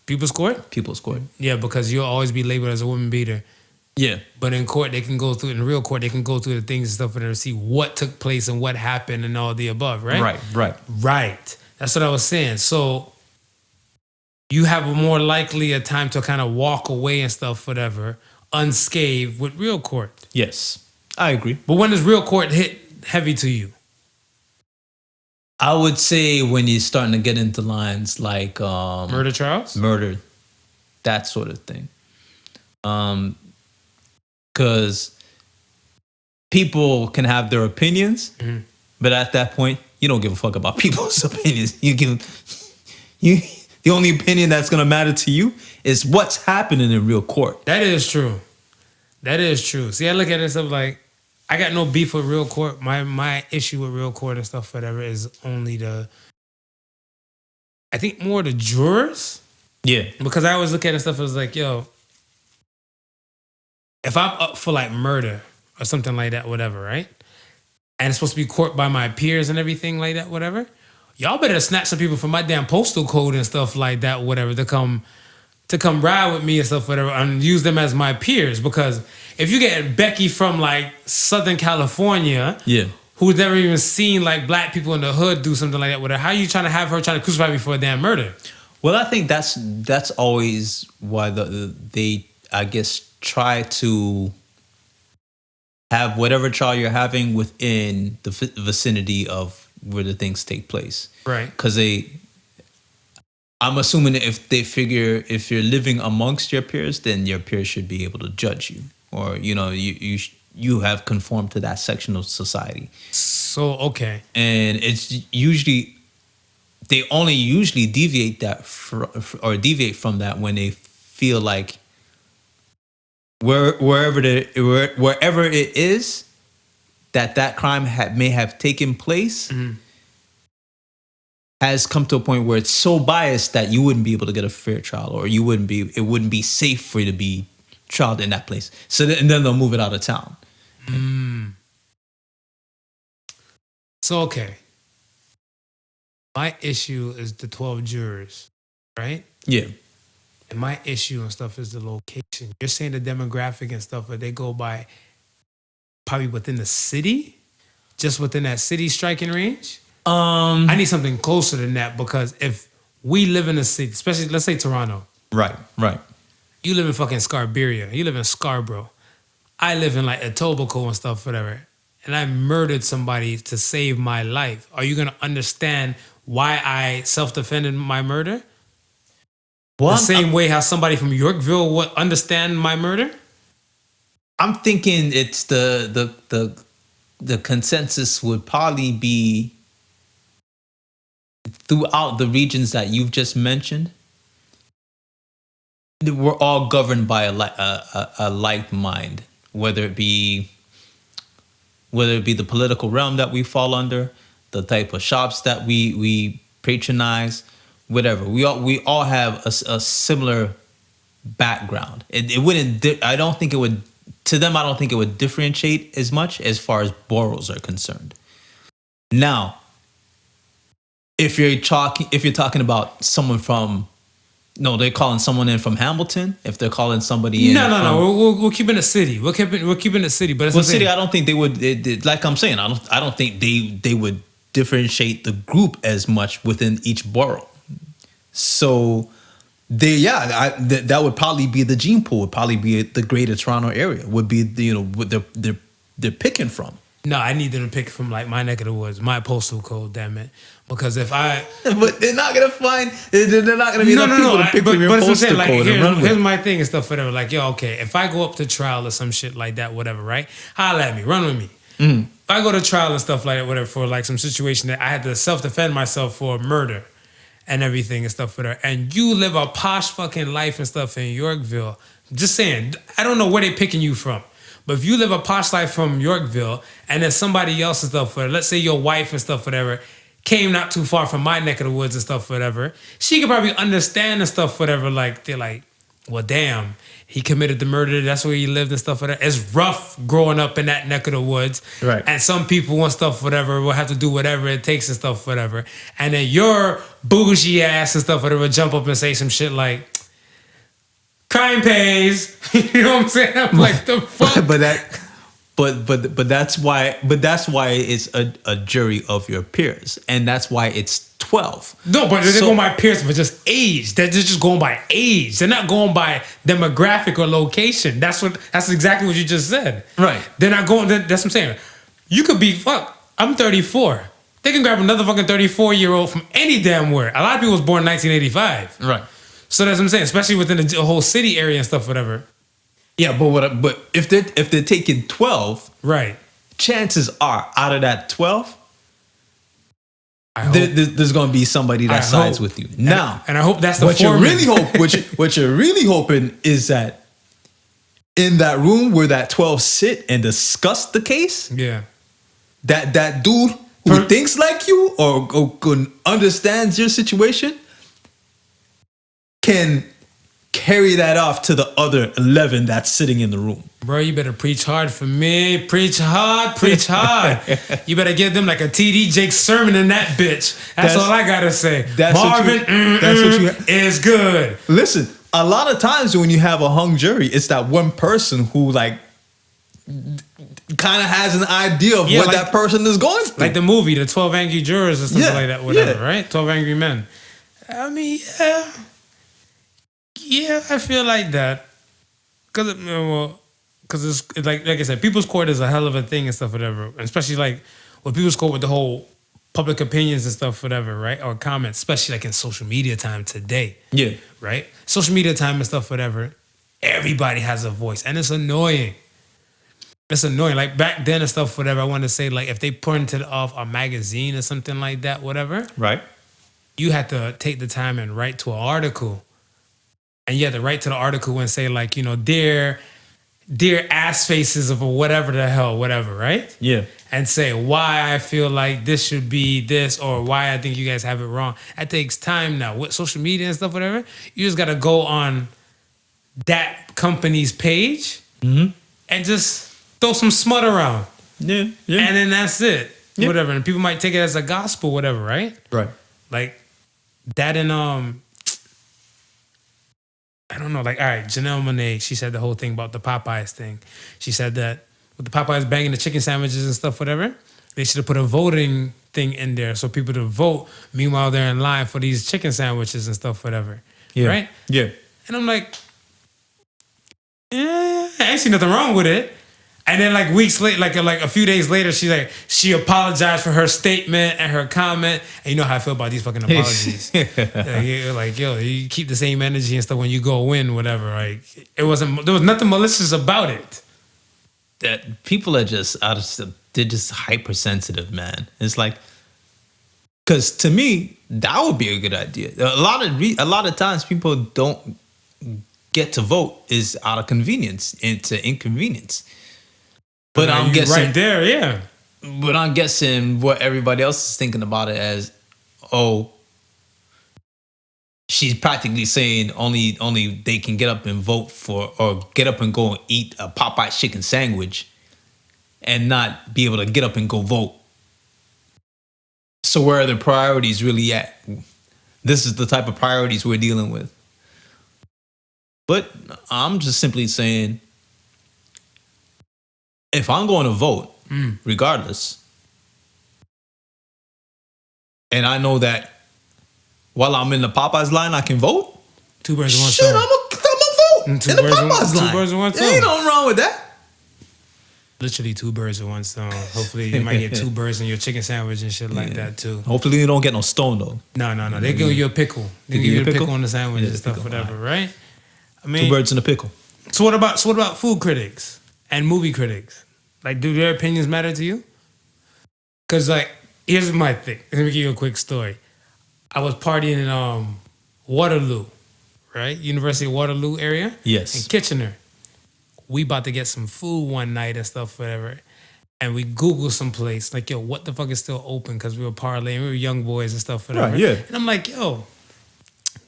People's Court? People's Court. Yeah, because you'll always be labeled as a woman beater. Yeah. But in court, they can go through, in real court, they can go through the things and stuff and see what took place and what happened and all the above, right? Right. That's what I was saying. So you have more likely a time to kind of walk away and stuff, whatever, unscathed with real court. Yes, I agree. But when does real court hit heavy to you? I would say when you're starting to get into lines like murder trials, that sort of thing. Because people can have their opinions, but at that point, you don't give a fuck about people's opinions. The only opinion that's gonna matter to you is what's happening in real court. That is true. That is true. See, I look at it and stuff like, I got no beef with real court. My issue with real court and stuff, whatever, is only I think more the jurors. Yeah. Because I always look at it and stuff as like, yo, if I'm up for like murder or something like that, whatever, right? And it's supposed to be court by my peers and everything like that, whatever. Y'all better snatch some people from my damn postal code and stuff like that, whatever, to come ride with me and stuff, whatever, and use them as my peers. Because if you get Becky from like Southern California, who's never even seen like black people in the hood do something like that, whatever, how you trying to have her trying to crucify me for a damn murder? Well, I think that's always why they I guess try to have whatever trial you're having within the vicinity of where the things take place, right? Because I'm assuming that if they figure if you're living amongst your peers, then your peers should be able to judge you, or you have conformed to that section of society. So okay, and it's usually they only usually deviate deviate from that when they feel like wherever it is that crime may have taken place has come to a point where it's so biased that you wouldn't be able to get a fair trial, or it wouldn't be safe for you to be trialed in that place. So and then they'll move it out of town. So okay, my issue is the 12 jurors, right? Yeah. And my issue and stuff is the location. You're saying the demographic and stuff, but they go by probably within the city, just within that city striking range. I need something closer than that, because if we live in a city, especially let's say Toronto, right. You live in fucking Scarborough, you live in Scarborough, I live in like Etobicoke and stuff, whatever, and I murdered somebody to save my life. Are you gonna understand why I self-defended my murder? Well, the same way how somebody from Yorkville would understand my murder? I'm thinking it's the consensus would probably be throughout the regions that you've just mentioned. We're all governed by a like mind, whether it be the political realm that we fall under, the type of shops that we patronize, whatever. We all have a similar background. It wouldn't. I don't think it would. To them, I don't think it would differentiate as much as far as boroughs are concerned. Now, if you're talking about someone from, no, they're calling someone in from Hamilton. If they're calling somebody in, no, we're keeping the city. We're keeping the city. But it's city, I don't think they would. Like I'm saying, I don't think they would differentiate the group as much within each borough. So that would probably be the gene pool. Would probably be the Greater Toronto area. Would be what they're picking from. No, I need them to pick from like my neck of the woods, my postal code. Damn it! Because if but they're not gonna find. They're not gonna be enough people to pick from your postal code. Here's my thing and stuff. Whatever. Like, yo, okay, if I go up to trial or some shit like that, whatever, right? Holla at me, run with me. If I go to trial and stuff like that, whatever, for like some situation that I had to self-defend myself for murder and everything and stuff, whatever, and you live a posh fucking life and stuff in Yorkville, just saying, I don't know where they picking you from, but if you live a posh life from Yorkville and then somebody else and stuff, whatever, let's say your wife and stuff, whatever, came not too far from my neck of the woods and stuff, whatever, she could probably understand and stuff, whatever, like, they're like, well, damn, he committed the murder, that's where he lived and stuff, whatever. It's rough growing up in that neck of the woods. Right. And some people and stuff, whatever, will have to do whatever it takes and stuff, whatever. And then your bougie ass and stuff, whatever, jump up and say some shit like, crime pays. You know what I'm saying? I'm like, the fuck? But that's why it's a jury of your peers, and that's why it's 12. No, but they're going by peers for just age. They're just going by age. They're not going by demographic or location. That's exactly what you just said. Right. They're not going. That's what I'm saying. You could be I'm 34. They can grab another fucking 34-year-old from any damn where. A lot of people was born in 1985. Right. So that's what I'm saying, especially within the whole city area and stuff, whatever. Yeah, but if they're taking 12, Right. chances are out of that 12, I hope. there's going to be somebody that I sides hope. with you. Now, And I hope that's the what you foreman. really hope, what you're really hoping is that in that room where that 12 sit and discuss the case, Yeah. that dude who thinks like you or understands your situation can carry that off to the other 11 that's sitting in the room. Bro, you better preach hard for me. Preach hard, preach hard. You better give them like a TD Jake sermon in that bitch. That's all I gotta say. That's Marvin what you is good. Listen, a lot of times when you have a hung jury, it's that one person who like kind of has an idea of what that person is going through. Like the movie, the 12 Angry Jurors or something like that, whatever, right? 12 Angry Men. I mean, yeah, I feel like that. Because it's like I said, people's court is a hell of a thing and stuff, whatever. And especially like with people's court with the whole public opinions and stuff, whatever, right? Or comments, especially like in social media time today. Yeah. Right? Social media time and stuff, whatever. Everybody has a voice. And it's annoying. It's annoying. Like back then and stuff, whatever, I want to say, like if they printed off a magazine or something like that, whatever. Right. You had to take the time and write to an article. And you had to write to the article and say, like, you know, dear ass faces of whatever the hell, whatever, right? Yeah. And say why I feel like this should be this or why I think you guys have it wrong. That takes time now. With social media and stuff, whatever, you just got to go on that company's page and just throw some smut around. Yeah. Yeah. And then that's it. Yeah. Whatever. And people might take it as a gospel, whatever, right? Right. Like that and I don't know, like, all right, Janelle Monáe, she said the whole thing about the Popeyes thing. She said that with the Popeyes banging the chicken sandwiches and stuff, whatever, they should have put a voting thing in there so people to vote. Meanwhile, they're in line for these chicken sandwiches and stuff, whatever. Yeah. Right? Yeah. And I'm like, I ain't see nothing wrong with it. And then like weeks later, like a few days later, she apologized for her statement and her comment. And you know how I feel about these fucking apologies. Like, yo, you keep the same energy and stuff when you go in, whatever. Like there was nothing malicious about it. That people are just they're just hypersensitive, man. It's like, because to me, that would be a good idea. A lot of times people don't get to vote is out of convenience. It's an inconvenience. But I'm guessing right there, yeah. But I'm guessing what everybody else is thinking about it as, oh, she's practically saying only they can get up and vote for or get up and go and eat a Popeye chicken sandwich and not be able to get up and go vote. So where are the priorities really at? This is the type of priorities we're dealing with. But I'm just simply saying, if I'm going to vote, regardless, and I know that while I'm in the Popeyes line, I can vote. Two birds with one stone. stone. I'm a vote in the Popeyes line. Two birds with one stone. Ain't nothing wrong with that. Literally 2 birds with 1 stone. Hopefully you might get 2 birds in your chicken sandwich and shit like that too. Hopefully you don't get no stone though. No. They give you a pickle. They give you a pickle on the sandwich and stuff, whatever, right? I mean, 2 birds in a pickle. So what about food critics and movie critics? Like, do their opinions matter to you? Because, like, here's my thing. Let me give you a quick story. I was partying in Waterloo, right? University of Waterloo area. Yes. In Kitchener. We about to get some food one night and stuff, whatever. And we Googled some place. Like, yo, what the fuck is still open? Because we were parlaying. We were young boys and stuff, whatever. Right, yeah. And I'm like, yo,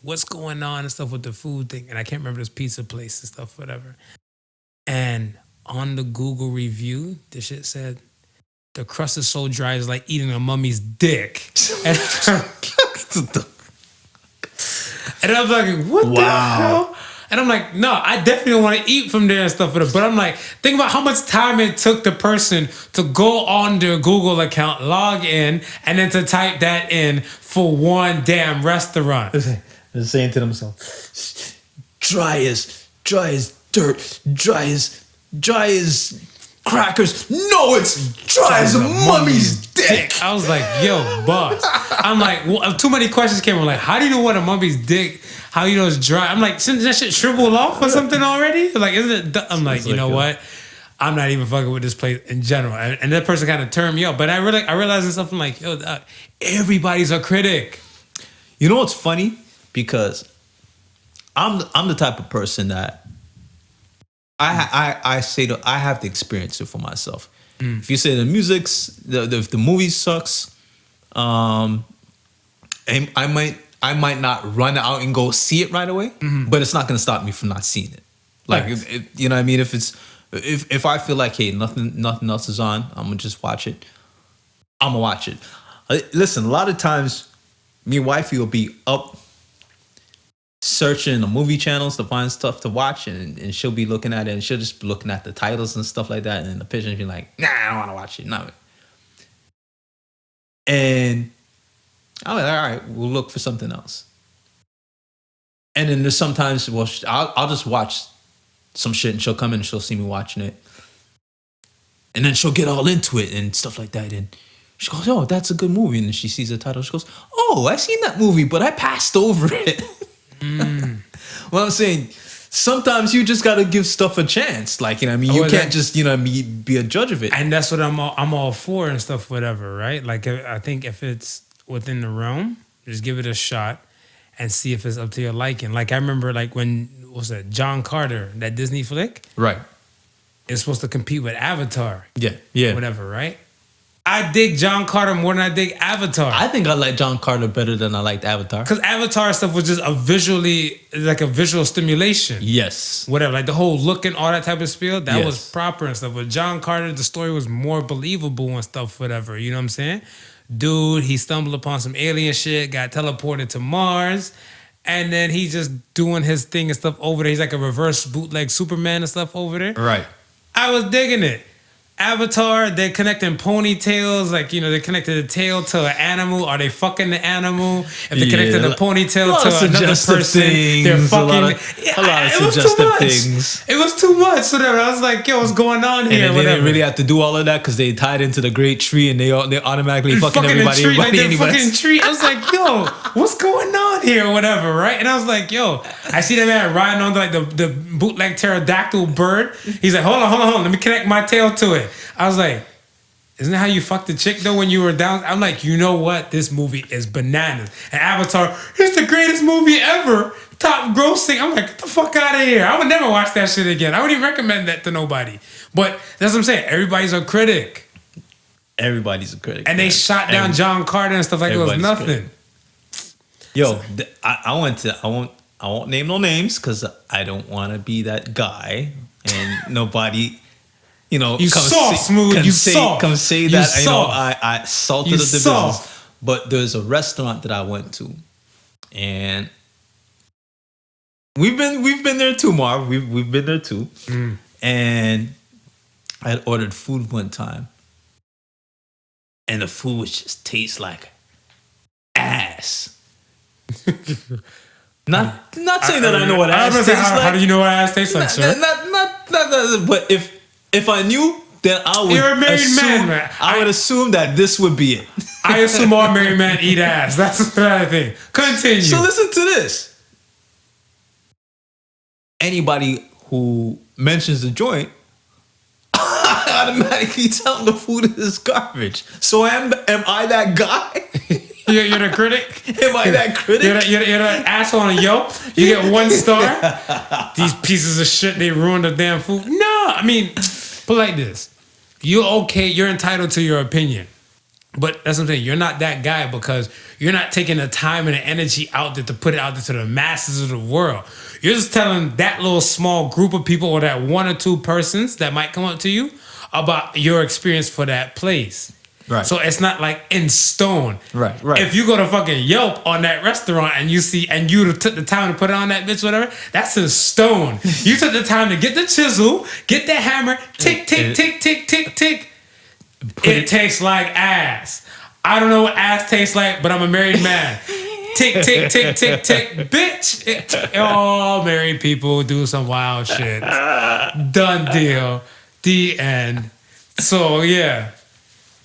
what's going on and stuff with the food thing? And I can't remember this pizza place and stuff, whatever. And on the Google review, the shit said, the crust is so dry, it's like eating a mummy's dick. And I'm like, what the hell? And I'm like, no, I definitely don't want to eat from there and stuff. But I'm like, think about how much time it took the person to go on their Google account, log in, and then to type that in for one damn restaurant. They're saying to themselves, dry as dirt, dry as crackers. No, it's dry as a mummy's dick. I was like, yo, boss. I'm like, well, too many questions came. I'm like, how do you know what a mummy's dick? How you know it's dry? I'm like, shouldn't that shit shrivel off or something already? Like, isn't it? I'm like, you know what? I'm not even fucking with this place in general. And that person kind of turned me up. But I realized in something like, yo, everybody's a critic. You know what's funny? Because I'm the type of person that I say that I have to experience it for myself. If you say the if the movie sucks, and I might not run out and go see it right away, but it's not gonna stop me from not seeing it. Like you know what I mean? If I feel like, hey, nothing else is on, I'm gonna just watch it. I'm gonna watch it. Listen, a lot of times, me and wifey will be up searching the movie channels to find stuff to watch, and she'll be looking at it, and she'll just be looking at the titles and stuff like that, and then the picture and be like, nah, I don't want to watch it. No. And I'm like, all right, we'll look for something else. And then there's sometimes, well, I'll just watch some shit, and she'll come in and she'll see me watching it, and then she'll get all into it and stuff like that, and she goes, oh, that's a good movie. And then she sees the title, she goes, oh, I've seen that movie, but I passed over it. Well, I'm saying, sometimes you just gotta give stuff a chance. Like, you know what I mean? You can't just, you know, be a judge of it. And that's what I'm all for and stuff, whatever, right? Like, I think if it's within the realm, just give it a shot and see if it's up to your liking. Like, I remember, like, when, what's that, John Carter, that Disney flick? Right. It's supposed to compete with Avatar. Yeah. Whatever, right? I dig John Carter more than I dig Avatar. I think I like John Carter better than I liked Avatar. Because Avatar stuff was just a visual stimulation. Yes. Whatever, like the whole look and all that type of spiel, that Yes. was proper and stuff. But John Carter, the story was more believable and stuff, whatever. You know what I'm saying? Dude, he stumbled upon some alien shit, got teleported to Mars, and then he just doing his thing and stuff over there. He's like a reverse bootleg Superman and stuff over there. Right. I was digging it. Avatar, they're connecting ponytails, like, you know, they connected the tail to an animal. Are they fucking the animal? If they connected the ponytail to another person, they're fucking. A lot of suggestive things. It was too much. So then I was like, yo, what's going on here? And they didn't really have to do all of that because they tied into the great tree and they automatically fucking everybody. Tree, like anyways. fucking tree. I was like, yo, what's going on here? Whatever, right? And I was like, yo, I see that man riding on like the bootleg pterodactyl bird. He's like, hold on. Let me connect my tail to it. I was like, isn't that how you fucked the chick though when you were down? I'm like, you know what? This movie is bananas. And Avatar, it's the greatest movie ever. Top grossing. I'm like, get the fuck out of here. I would never watch that shit again. I wouldn't even recommend that to nobody. But that's what I'm saying. Everybody's a critic. Everybody's a critic. And they shot down John Carter and stuff like it was nothing. Yo, I won't name no names because I don't want to be that guy and nobody. You know, you soft, Smooth. You soft. Come say that. You know, I salted the business. But there's a restaurant that I went to, and we've been there too, Marv. We've been there too, and I had ordered food one time, and the food was just tastes like ass. Not saying that I know what ass tastes like. How do you know what ass tastes like, sir? Not. But if I knew, then I would. You're a married man. I would assume that this would be it. I assume all married men eat ass. That's what I think. Continue. So listen to this. Anybody who mentions the joint, I automatically tell them the food is garbage. So am I that guy? You're the critic? Am I that critic? You're the asshole on a Yelp? You get 1 star? These pieces of shit, they ruined the damn food. No, I mean, put it like this. You're okay, you're entitled to your opinion. But that's what I'm saying. You're not that guy because you're not taking the time and the energy out there to put it out there to the masses of the world. You're just telling that little small group of people or that 1 or 2 persons that might come up to you about your experience for that place. Right. So it's not like in stone. Right. If you go to fucking Yelp on that restaurant and you see, and you took the time to put it on that bitch, whatever, that's in stone. You took the time to get the chisel, get the hammer, tick, tick, tick, tick, tick, tick. It tastes like ass. I don't know what ass tastes like, but I'm a married man. Tick, tick, tick, tick, tick, bitch. All married people do some wild shit. Done deal. The end. So yeah,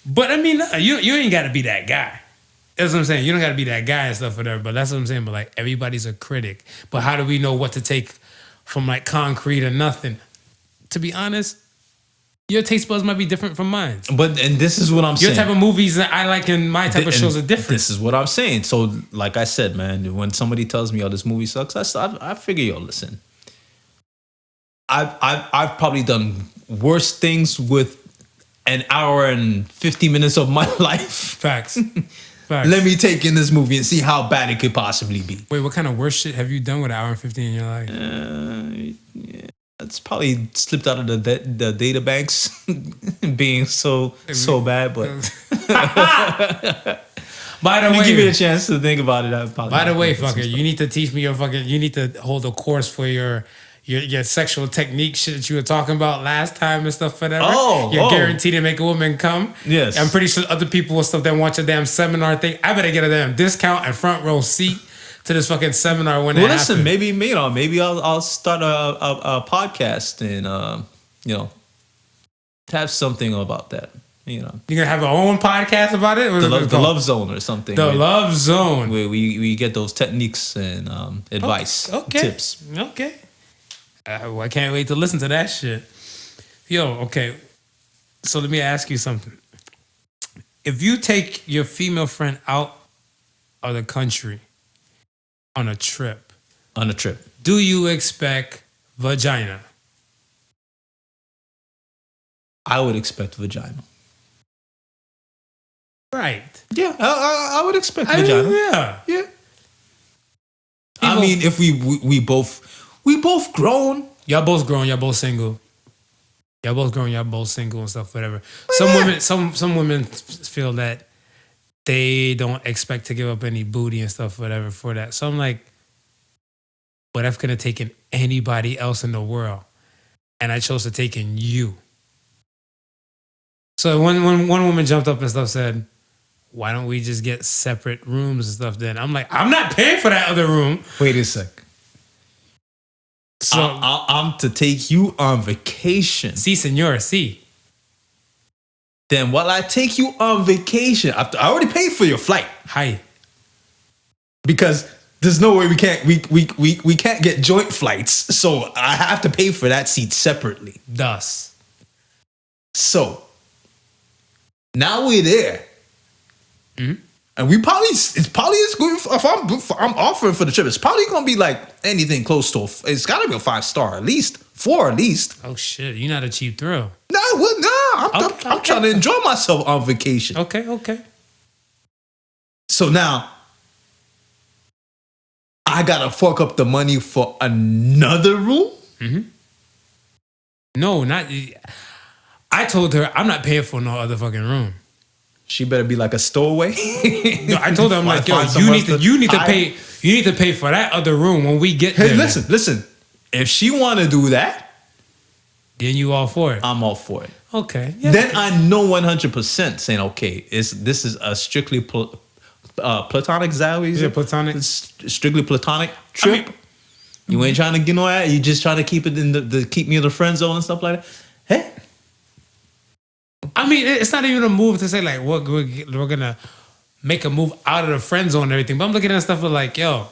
but I mean, you ain't got to be that guy. That's what I'm saying. You don't got to be that guy and stuff, whatever. But that's what I'm saying. But like, everybody's a critic. But how do we know what to take from like concrete or nothing? To be honest, your taste buds might be different from mine. And this is what I'm saying. Your type of movies that I like and my type of shows are different. This is what I'm saying. So, like I said, man, when somebody tells me, "Oh, this movie sucks," I figure, yo, listen. I've probably done worse things with an hour and 50 minutes of my life. Facts. Facts. Let me take in this movie and see how bad it could possibly be. Wait, what kind of worse shit have you done with an hour and 50 in your life? Yeah, it's probably slipped out of the data banks, being so bad. But by the way, give me a chance to think about it. By the way, fucker, you need to teach me you need to hold a course for your sexual technique shit that you were talking about last time and stuff, whatever. You're guaranteed to make a woman come. Yes. I'm pretty sure other people will stuff that want your damn seminar thing. I better get a damn discount and front row seat to this fucking seminar when it happens. Listen, maybe I'll start a podcast and have something about that. You're gonna have our own podcast about it? The Love Zone or something. The Love Zone. Where we get those techniques and advice, tips. Okay. I can't wait to listen to that shit. Yo, okay. So let me ask you something. If you take your female friend out of the country on a trip, do you expect vagina? I would expect vagina. Right. Yeah, I would expect vagina. Yeah. I mean, if we both grown. Y'all both grown. Y'all both single. Y'all both grown. Y'all both single and stuff. Whatever. Some women feel that they don't expect to give up any booty and stuff. Whatever for that. So I'm like, what if I could have taken anybody else in the world, and I chose to take in you? So when one woman jumped up and stuff said, "Why don't we just get separate rooms and stuff?" Then I'm like, I'm not paying for that other room. Wait a sec. So I'm to take you on vacation. Si, senor, si. Then while I take you on vacation, I already paid for your flight. Hi. Because there's no way we can't get joint flights. So I have to pay for that seat separately. Thus. So now we're there. Mm-hmm. And it's probably as good if I'm offering for the trip. It's probably gonna be like anything close to. It's gotta be a 5-star at least, 4 at least. Oh shit, you're not a cheap thrill. I'm trying to enjoy myself on vacation. Okay. So now I gotta fork up the money for another room. Mm-hmm. No, not. I told her I'm not paying for no other fucking room. She better be like a stowaway. No, I told her, I'm like, yo, you need to pay for that other room when we get there. Hey, listen. If she want to do that, then you all for it. I'm all for it. Okay. Yeah. Then I know 100% saying, okay, this is a strictly platonic. Is that what you said? Platonic. Strictly platonic trip. You ain't trying to get no at. You just trying to keep it in the keep me in the friend zone and stuff like that. Hey. I mean, it's not even a move to say like we're gonna make a move out of the friend zone and everything. But I'm looking at stuff like, yo,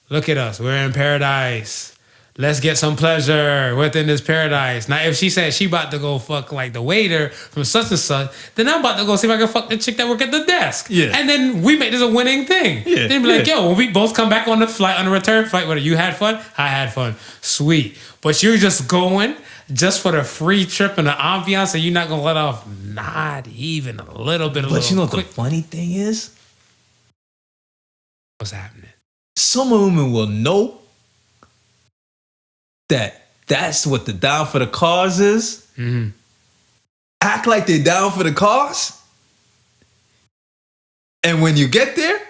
look at us. We're in paradise. Let's get some pleasure within this paradise. Now, if she said she about to go fuck like the waiter from such and such, then I'm about to go see if I can fuck the chick that work at the desk. Yeah. And then we make this a winning thing. Yeah. Then be like, yo, when we both come back on the flight, on the return flight, whether you had fun, I had fun. Sweet. But you're just going just for the free trip and the ambiance, and you're not gonna let off not even a little bit of. But you know what the funny thing is? What's happening? Some women will know that's what the down for the cause is. Mm-hmm. Act like they're down for the cause. And when you get there,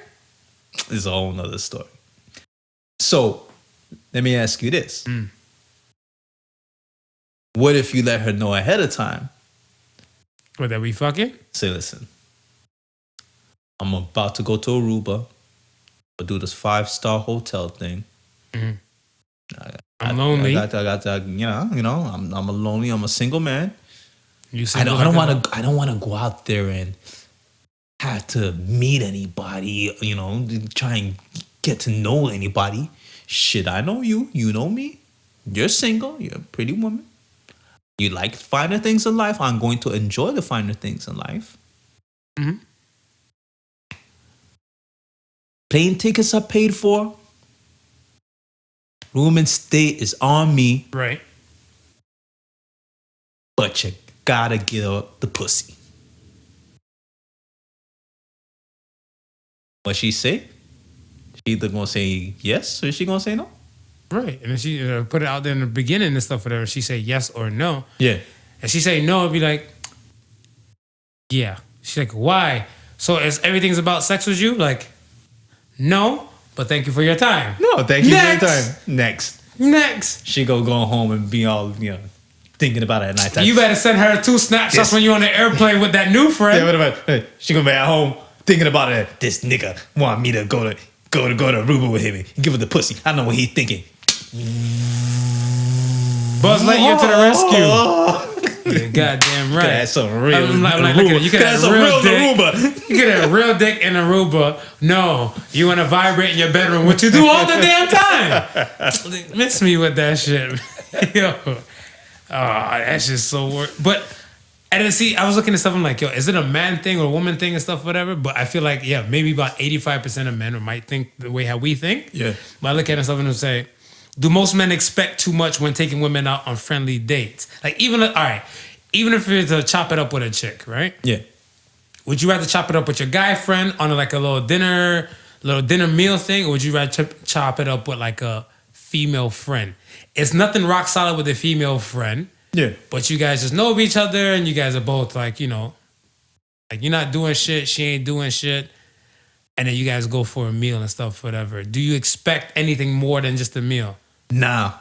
it's a whole nother story. So let me ask you this. Mm. What if you let her know ahead of time? What, that we fucking? Say, listen, I'm about to go to Aruba. I'll do this 5-star hotel thing. Mm-hmm. I'm lonely. I'm lonely. I'm a single man. You I single don't like want that? to. I don't want to go out there and have to meet anybody. Try and get to know anybody. Shit, I know you. You know me. You're single. You're a pretty woman. You like finer things in life. I'm going to enjoy the finer things in life. Mhm. Plane tickets are paid for. Room and stay is on me. Right. But you gotta get up the pussy. What she say? She either gonna say yes or she gonna say no? Right. And then she put it out there in the beginning and stuff, whatever. She say yes or no. Yeah. And she say no, it'd be like, yeah. She's like, why? So is everything's about sex with you? Like, no, but thank you for your time. No, thank you Next. for your time. Next. She go home and be all, thinking about it at night time. You better send her 2 snapshots Yes. when you're on the airplane with that new friend. Yeah, what about she gonna be at home thinking about it. This nigga want me to go to Aruba with him and give her the pussy. I know what he thinking. Buzz Lightyear to the rescue. Yeah, goddamn right. That's some real I'm like, look at it. You could have That's a a real real dick. Aruba. You could have a real dick in Aruba. No, you want to vibrate in your bedroom, what you do all the damn time. Miss me with that shit. Yo. Oh, that's just so weird. But and then see, I was looking at stuff. I'm like, yo, is it a man thing or a woman thing and stuff, whatever? But I feel like, yeah, maybe about 85% of men might think the way how we think. Yeah. But I look at it stuff and I say, do most men expect too much when taking women out on friendly dates? Like even if you're to chop it up with a chick, right? Yeah. Would you rather chop it up with your guy friend on like a little dinner meal thing, or would you rather chop it up with like a female friend? It's nothing rock solid with a female friend. Yeah. But you guys just know of each other and you guys are both like, like you're not doing shit, she ain't doing shit. And then you guys go for a meal and stuff, whatever. Do you expect anything more than just a meal? Nah.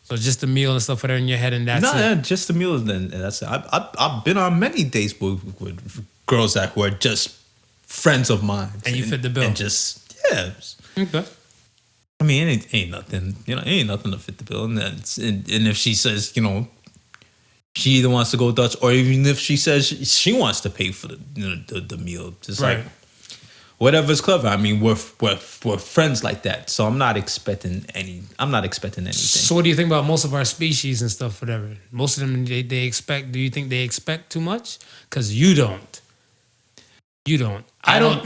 So just a meal and stuff, whatever in your head, and that's No, it. just the meal. Then that's it. I've been on many dates with girls that were just friends of mine, And you fit the bill. And just Okay. I mean, it ain't nothing. Ain't nothing to fit the bill. And if she says, she either wants to go Dutch, or even if she says she wants to pay for the meal, just Right. like whatever's clever. I mean, we're friends like that, so I'm not expecting anything. So what do you think about most of our species and stuff, whatever? Most of them, they expect, do you think they expect too much? Because you don't. You don't.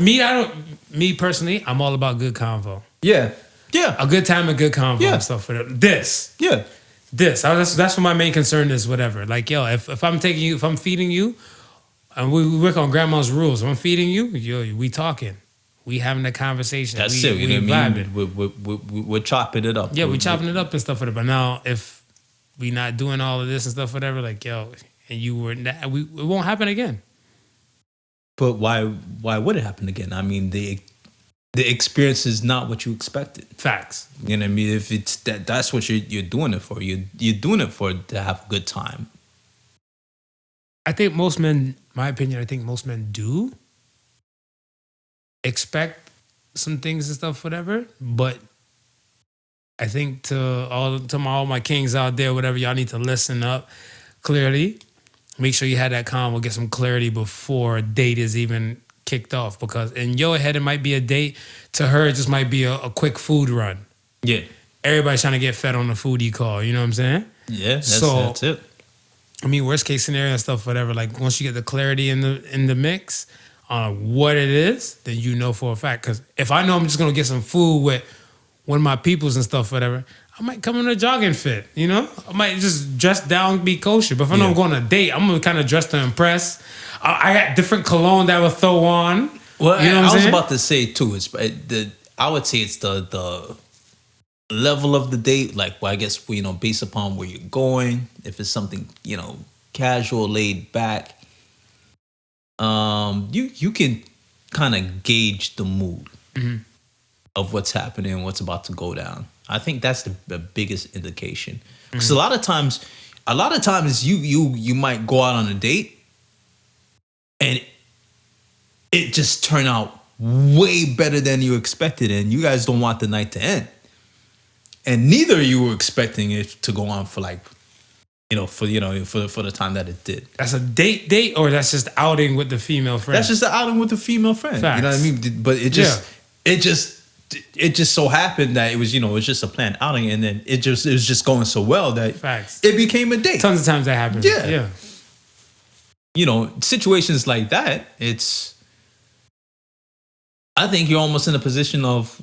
Me personally, I'm all about good convo. Yeah. A good time and good convo Yeah. and stuff, whatever. This. Yeah. That's what my main concern is, whatever. Like, yo, if I'm feeding you, and we work on grandma's rules, if I'm feeding you, yo, we talking. We having a conversation. That's we, it. We You know what I vibing. mean? We're chopping it up. Yeah, we chopping it up and stuff, whatever. But now, if we not doing all of this and stuff, whatever, like, yo, and you were, it won't happen again. But why would it happen again? I mean, the experience is not what you expected. Facts. You know what I mean? If it's that's what you're doing it for. You're doing it for to have a good time. I think most men, my opinion, most men do expect some things and stuff, whatever. But I think to all my kings out there, whatever, y'all need to listen up clearly. Make sure you had that convo, get some clarity before a date is even kicked off. Because in your head, it might be a date. To her, it just might be a quick food run. Yeah. Everybody's trying to get fed on the food you call. You know what I'm saying? Yeah. That's it. I mean, worst case scenario and stuff, whatever. Like once you get the clarity in the mix on what it is, then you know for a fact. Because if I know I'm just gonna get some food with one of my peoples and stuff, whatever, I might come in a jogging fit. I might just dress down, be kosher. But if I know I'm going on a date, I'm gonna kind of dress to impress. I got different cologne that I will throw on. Well, you know what I'm I was saying? about to say too. I would say it's the level of the date. Like, well, I guess based upon where you're going. If it's something casual, laid back, you can kind of gauge the mood of what's happening, what's about to go down. I think that's the biggest indication. Because a lot of times you might go out on a date and it just turn out way better than you expected, and you guys don't want the night to end. And neither of you were expecting it to go on for like for the time that it did. That's a date, or that's just outing with the female friend? That's just an outing with the female friend. Facts. You know what I mean? But it just so happened that it was just a planned outing, and then it was just going so well that Facts. it became a date. Tons of times that happens. Yeah. Situations like that, I think you're almost in a position of,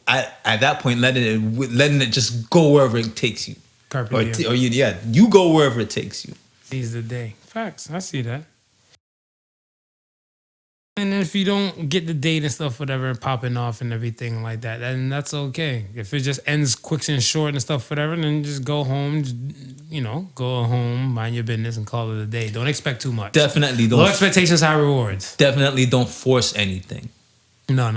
at that point, letting it just go wherever it takes you. Carpe diem. You go wherever it takes you. Seize the day. Facts. I see that. And if you don't get the date and stuff, whatever, popping off and everything like that, then that's okay. If it just ends quick and short and stuff, whatever, then just go home. Go home, mind your business, and call it a day. Don't expect too much. Definitely don't. Low expectations, high rewards. Definitely don't force anything. No.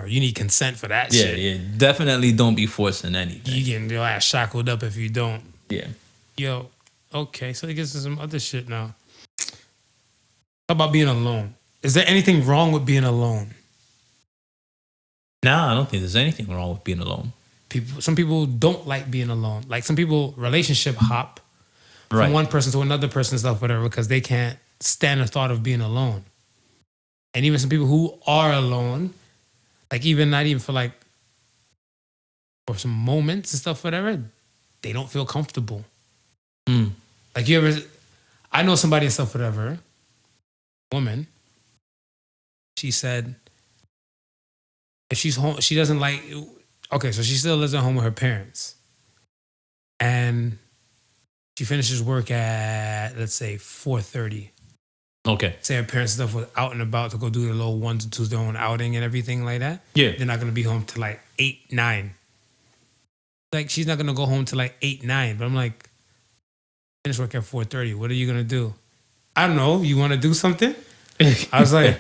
You need consent for that shit. Yeah. Definitely don't be forcing anything. You getting your ass shackled up if you don't. Yeah. Yo, okay, so it gets to some other shit now. How about being alone? Is there anything wrong with being alone? Nah, I don't think there's anything wrong with being alone. Some people don't like being alone. Like some people relationship hop from one person to another person and stuff, whatever, because they can't stand the thought of being alone. And even some people who are alone, like not even for for some moments and stuff, whatever, they don't feel comfortable. Like I know somebody and stuff, whatever, woman, she said if she's home, she doesn't like, okay, so she still lives at home with her parents. And she finishes work at, let's say, 4:30. Okay. Say her parents and stuff was out and about to go do the little 1 to 2 their own outing and everything like that. Yeah. They're not going to be home till 8, 9. Like, she's not going to go home till 8, 9. But I'm like, finish work at 4:30. What are you going to do? I don't know. You want to do something? I was like,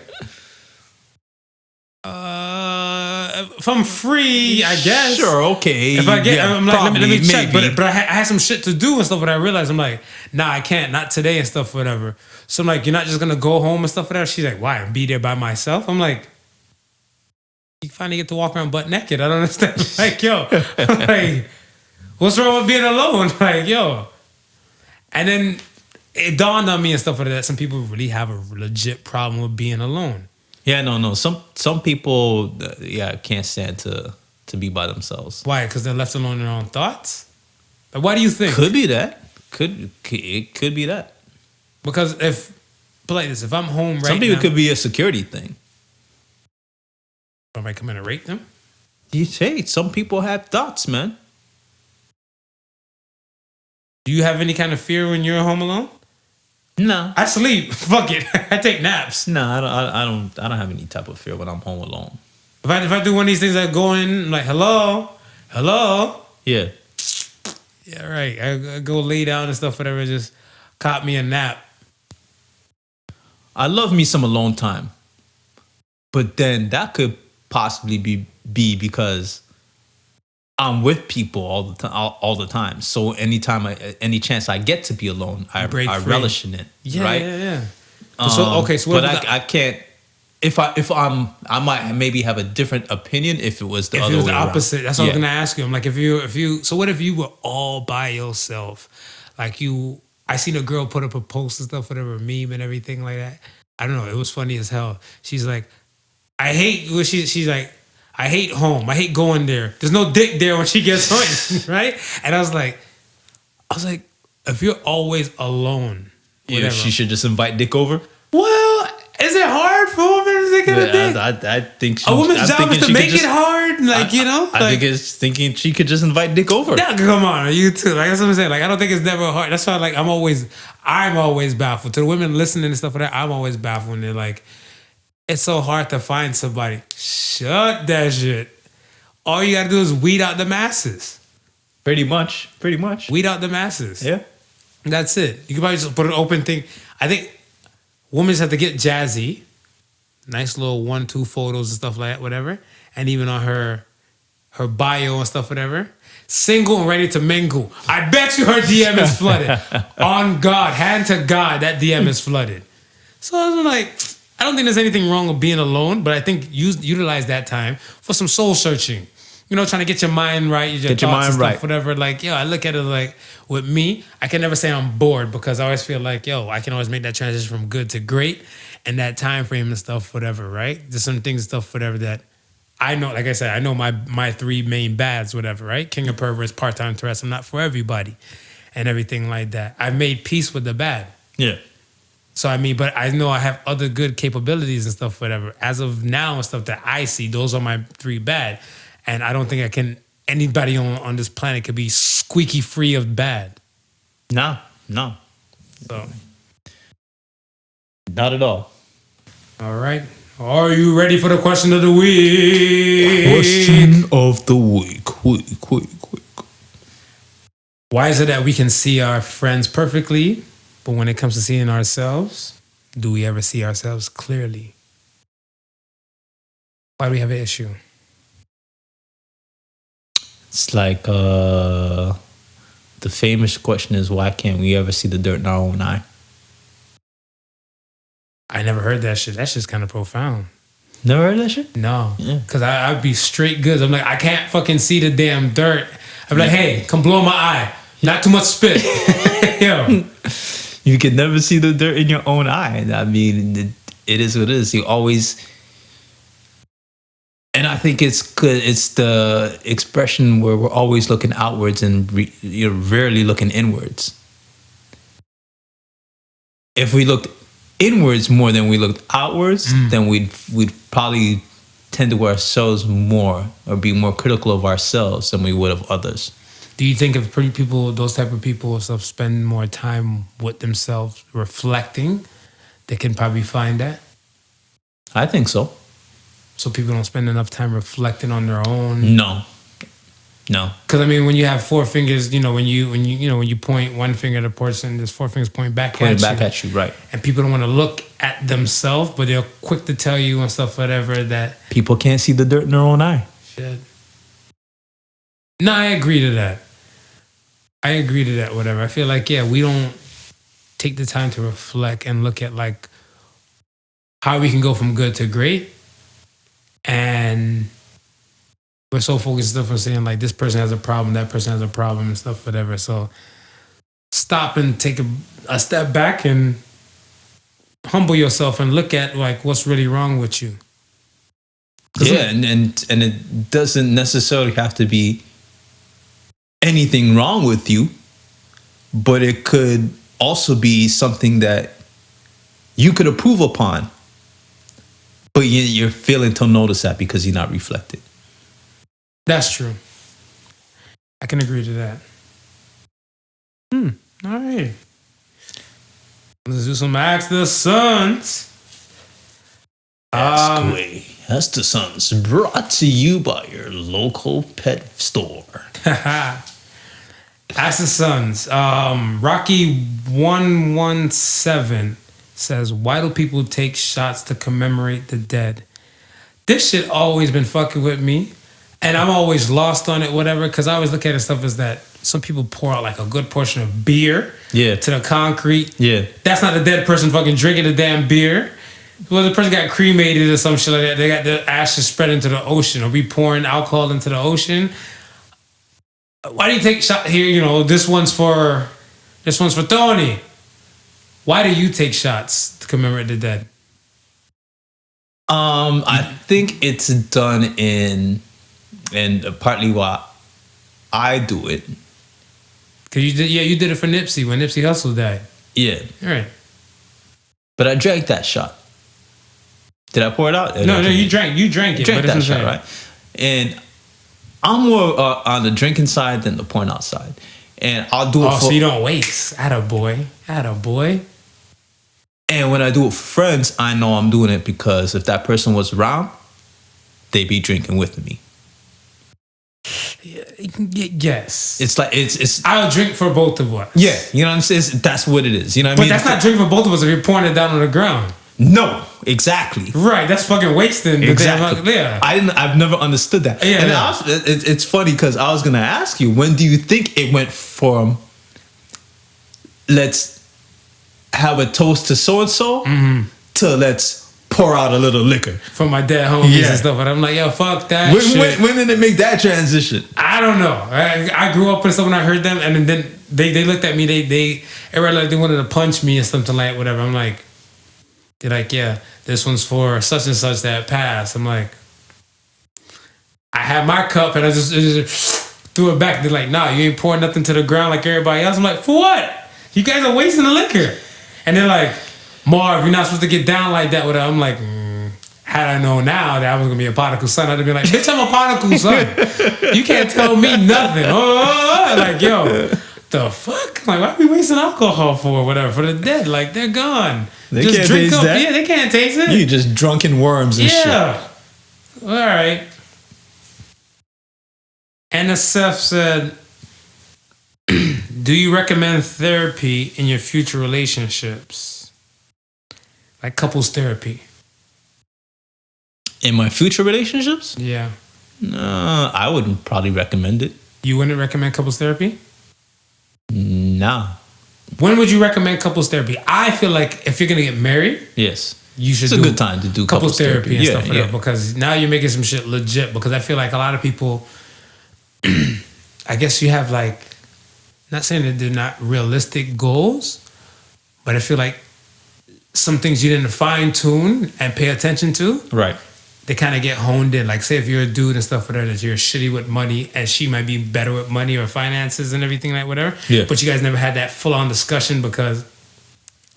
if I'm free, I guess. Sure, okay. If I get, I'm like, probably, let me check. maybe. But I had some shit to do and stuff. But I realized, I'm like, nah, I can't. Not today and stuff, whatever. So I'm like, you're not just going to go home and stuff, whatever? She's like, why? And be there by myself? I'm like, you finally get to walk around butt naked. I don't understand. Like, yo, like, what's wrong with being alone? Like, yo. And then it dawned on me and stuff like that. Some people really have a legit problem with being alone. Yeah, no. Some people, can't stand to be by themselves. Why? Because they're left alone in their own thoughts? Like, why do you think? Could be that. It could be that. Because put like this, if I'm home right now. Some people could be a security thing. Am I coming to rape them? Hey, some people have thoughts, man. Do you have any kind of fear when you're home alone? No. I sleep. Fuck it. I take naps. No, I don't have any type of fear when I'm home alone. If I do one of these things, I go in, I'm like, hello. Yeah. Yeah, right. I go lay down and stuff, whatever. Just caught me a nap. I love me some alone time. But then that could possibly be because I'm with people all the time. So any chance I get to be alone, I relish in it. Yeah, right? Yeah. So I can't. If I might maybe have a different opinion if it was the other way around. Opposite. That's what I was gonna ask you. I'm like, if you. So what if you were all by yourself? Like I seen a girl put up a post and stuff, whatever, meme and everything like that. I don't know. It was funny as hell. She's like, she's like, I hate home. I hate going there. There's no dick there when she gets home, right? And I was like, if you're always alone, whatever. She should just invite dick over. Well, is it hard for women to get a dick? I think a woman's job is to make it hard. Like, I think it's thinking she could just invite dick over. Yeah, come on, you too. Like that's what I'm saying. Like I don't think it's never hard. That's why I'm always baffled. To the women listening and stuff like that, I'm always baffled when they're like, it's so hard to find somebody. Shut that shit. All you gotta do is weed out the masses. Pretty much. Weed out the masses. Yeah. That's it. You can probably just put an open thing. I think women just have to get jazzy. Nice little 1-2 photos and stuff like that, whatever. And even on her bio and stuff, whatever. Single and ready to mingle. I bet you her DM is flooded. On God, hand to God, that DM is flooded. So I was like, I don't think there's anything wrong with being alone, but I think utilize that time for some soul searching. trying to get your mind right, your Get your thoughts mind and stuff, right. whatever. Like, I look at it like with me, I can never say I'm bored because I always feel like, I can always make that transition from good to great and that time frame and stuff, whatever, right? There's some things and stuff, whatever, that I know, like I said, I know my three main bads, whatever, right? King of perverts, part-time threats. I'm not for everybody and everything like that. I've made peace with the bad. Yeah. So, but I know I have other good capabilities and stuff, whatever. As of now and stuff that I see, those are my three bad. And I don't think anybody on this planet could be squeaky free of bad. No. So, Not at all. all right. Are you ready for the question of the week? Question of the week. Week. Why is it that we can see our friends perfectly, but when it comes to seeing ourselves, do we ever see ourselves clearly? Why do we have an issue? It's like the famous question is, why can't we ever see the dirt in our own eye? I never heard that shit. That shit's kind of profound. Never heard that shit? No. Yeah. Because I'd be straight goods. I'm like, I can't fucking see the damn dirt. I'm like, hey, come blow my eye. Not too much spit. Yo. You can never see the dirt in your own eye. I mean, it is what it is. You always... And I think it's good. It's the expression where we're always looking outwards and you're rarely looking inwards. If we looked inwards more than we looked outwards, then we'd probably tend to ourselves more or be more critical of ourselves than we would of others. Do you think if pretty people, those type of people, stuff, spend more time with themselves reflecting, they can probably find that? I think so. So people don't spend enough time reflecting on their own. No. Because when you have four fingers, when you point one finger at a person, there's four fingers pointing back at you, right? And people don't want to look at themselves, but they're quick to tell you and stuff, whatever, that people can't see the dirt in their own eye. shit. No, I agree to that. Whatever. I feel like we don't take the time to reflect and look at like how we can go from good to great. And we're so focused on saying like this person has a problem, that person has a problem and stuff, whatever. So stop and take a step back and humble yourself and look at like what's really wrong with you. Yeah, and it doesn't necessarily have to be anything wrong with you, but it could also be something that you could improve upon. But you're failing to notice that because you're not reflected. That's true. I can agree to that. All right. Let's do some Ask the Sons. Ask the Sons, brought to you by your local pet store. Ask the Sons. Rocky117 says, why do people take shots to commemorate the dead? This shit always been fucking with me. And I'm always lost on it, whatever, because I always look at it stuff as that some people pour out like a good portion of beer to the concrete. Yeah. That's not a dead person fucking drinking the damn beer. Well, the person got cremated or some shit like that. They got the ashes spread into the ocean, or we pouring alcohol into the ocean. Why do you take shot here? This one's for Tony. Why do you take shots to commemorate the dead? I think it's done and partly why I do it. Cause you did it for Nipsey when Nipsey Hussle died. Yeah. All right. But I drank that shot. Did I pour it out? No, you drank it. You drank that shot, right? And I'm more on the drinking side than the pouring out side. And I'll do it for... so you don't waste. Attaboy. And when I do it for friends, I know I'm doing it because if that person was around, they'd be drinking with me. Yes. It's like, it's... I'll drink for both of us. Yeah, you know what I'm saying? That's what it is. You know what I mean? But that's not drinking for both of us if you're pouring it down on the ground. No, exactly. Right, that's fucking wasting. Exactly. Yeah. I've never understood that. Yeah, and it's funny because I was going to ask you, when do you think it went from let's have a toast to so-and-so to let's pour out a little liquor from my dead homies Yeah. and stuff. But I'm like, yo, fuck that shit. when did it make that transition? I don't know. I grew up with stuff when I heard them, and then they looked at me. Everybody like they wanted to punch me or something like whatever. I'm like, they're like, yeah, this one's for such and such that passed. I'm like, I had my cup and I just threw it back. They're like, nah, you ain't pouring nothing to the ground like everybody else. I'm like, for what? You guys are wasting the liquor. And they're like, Marv, you're not supposed to get down like that with it. I'm like, had I known now that I was gonna be a Podical son, I'd have been like, bitch, I'm a Podical son. You can't tell me nothing. Like, yo, the fuck? Like, why are we wasting alcohol for or whatever? For the dead, like they're gone. They just can't drink taste up. that. Yeah, they can't taste it. You just drunken worms and shit. Yeah. All right. NSF said, do you recommend therapy in your future relationships? Like couples therapy. In my future relationships? Yeah. No, I wouldn't probably recommend it. You wouldn't recommend couples therapy? Nah. When would you recommend couples therapy? I feel like if you're going to get married, Yes. you should It's a do good time to do couples therapy and Yeah, stuff like yeah. that, because now you're making some shit legit. Because I feel like a lot of people, I guess you have like, not saying that they're not realistic goals, but I feel like some things you didn't fine tune and pay attention to, Right. they kind of get honed in. Like, say if you're a dude and stuff, whatever, that you're shitty with money and she might be better with money or finances and everything, like whatever. Yeah. But you guys never had that full on discussion, because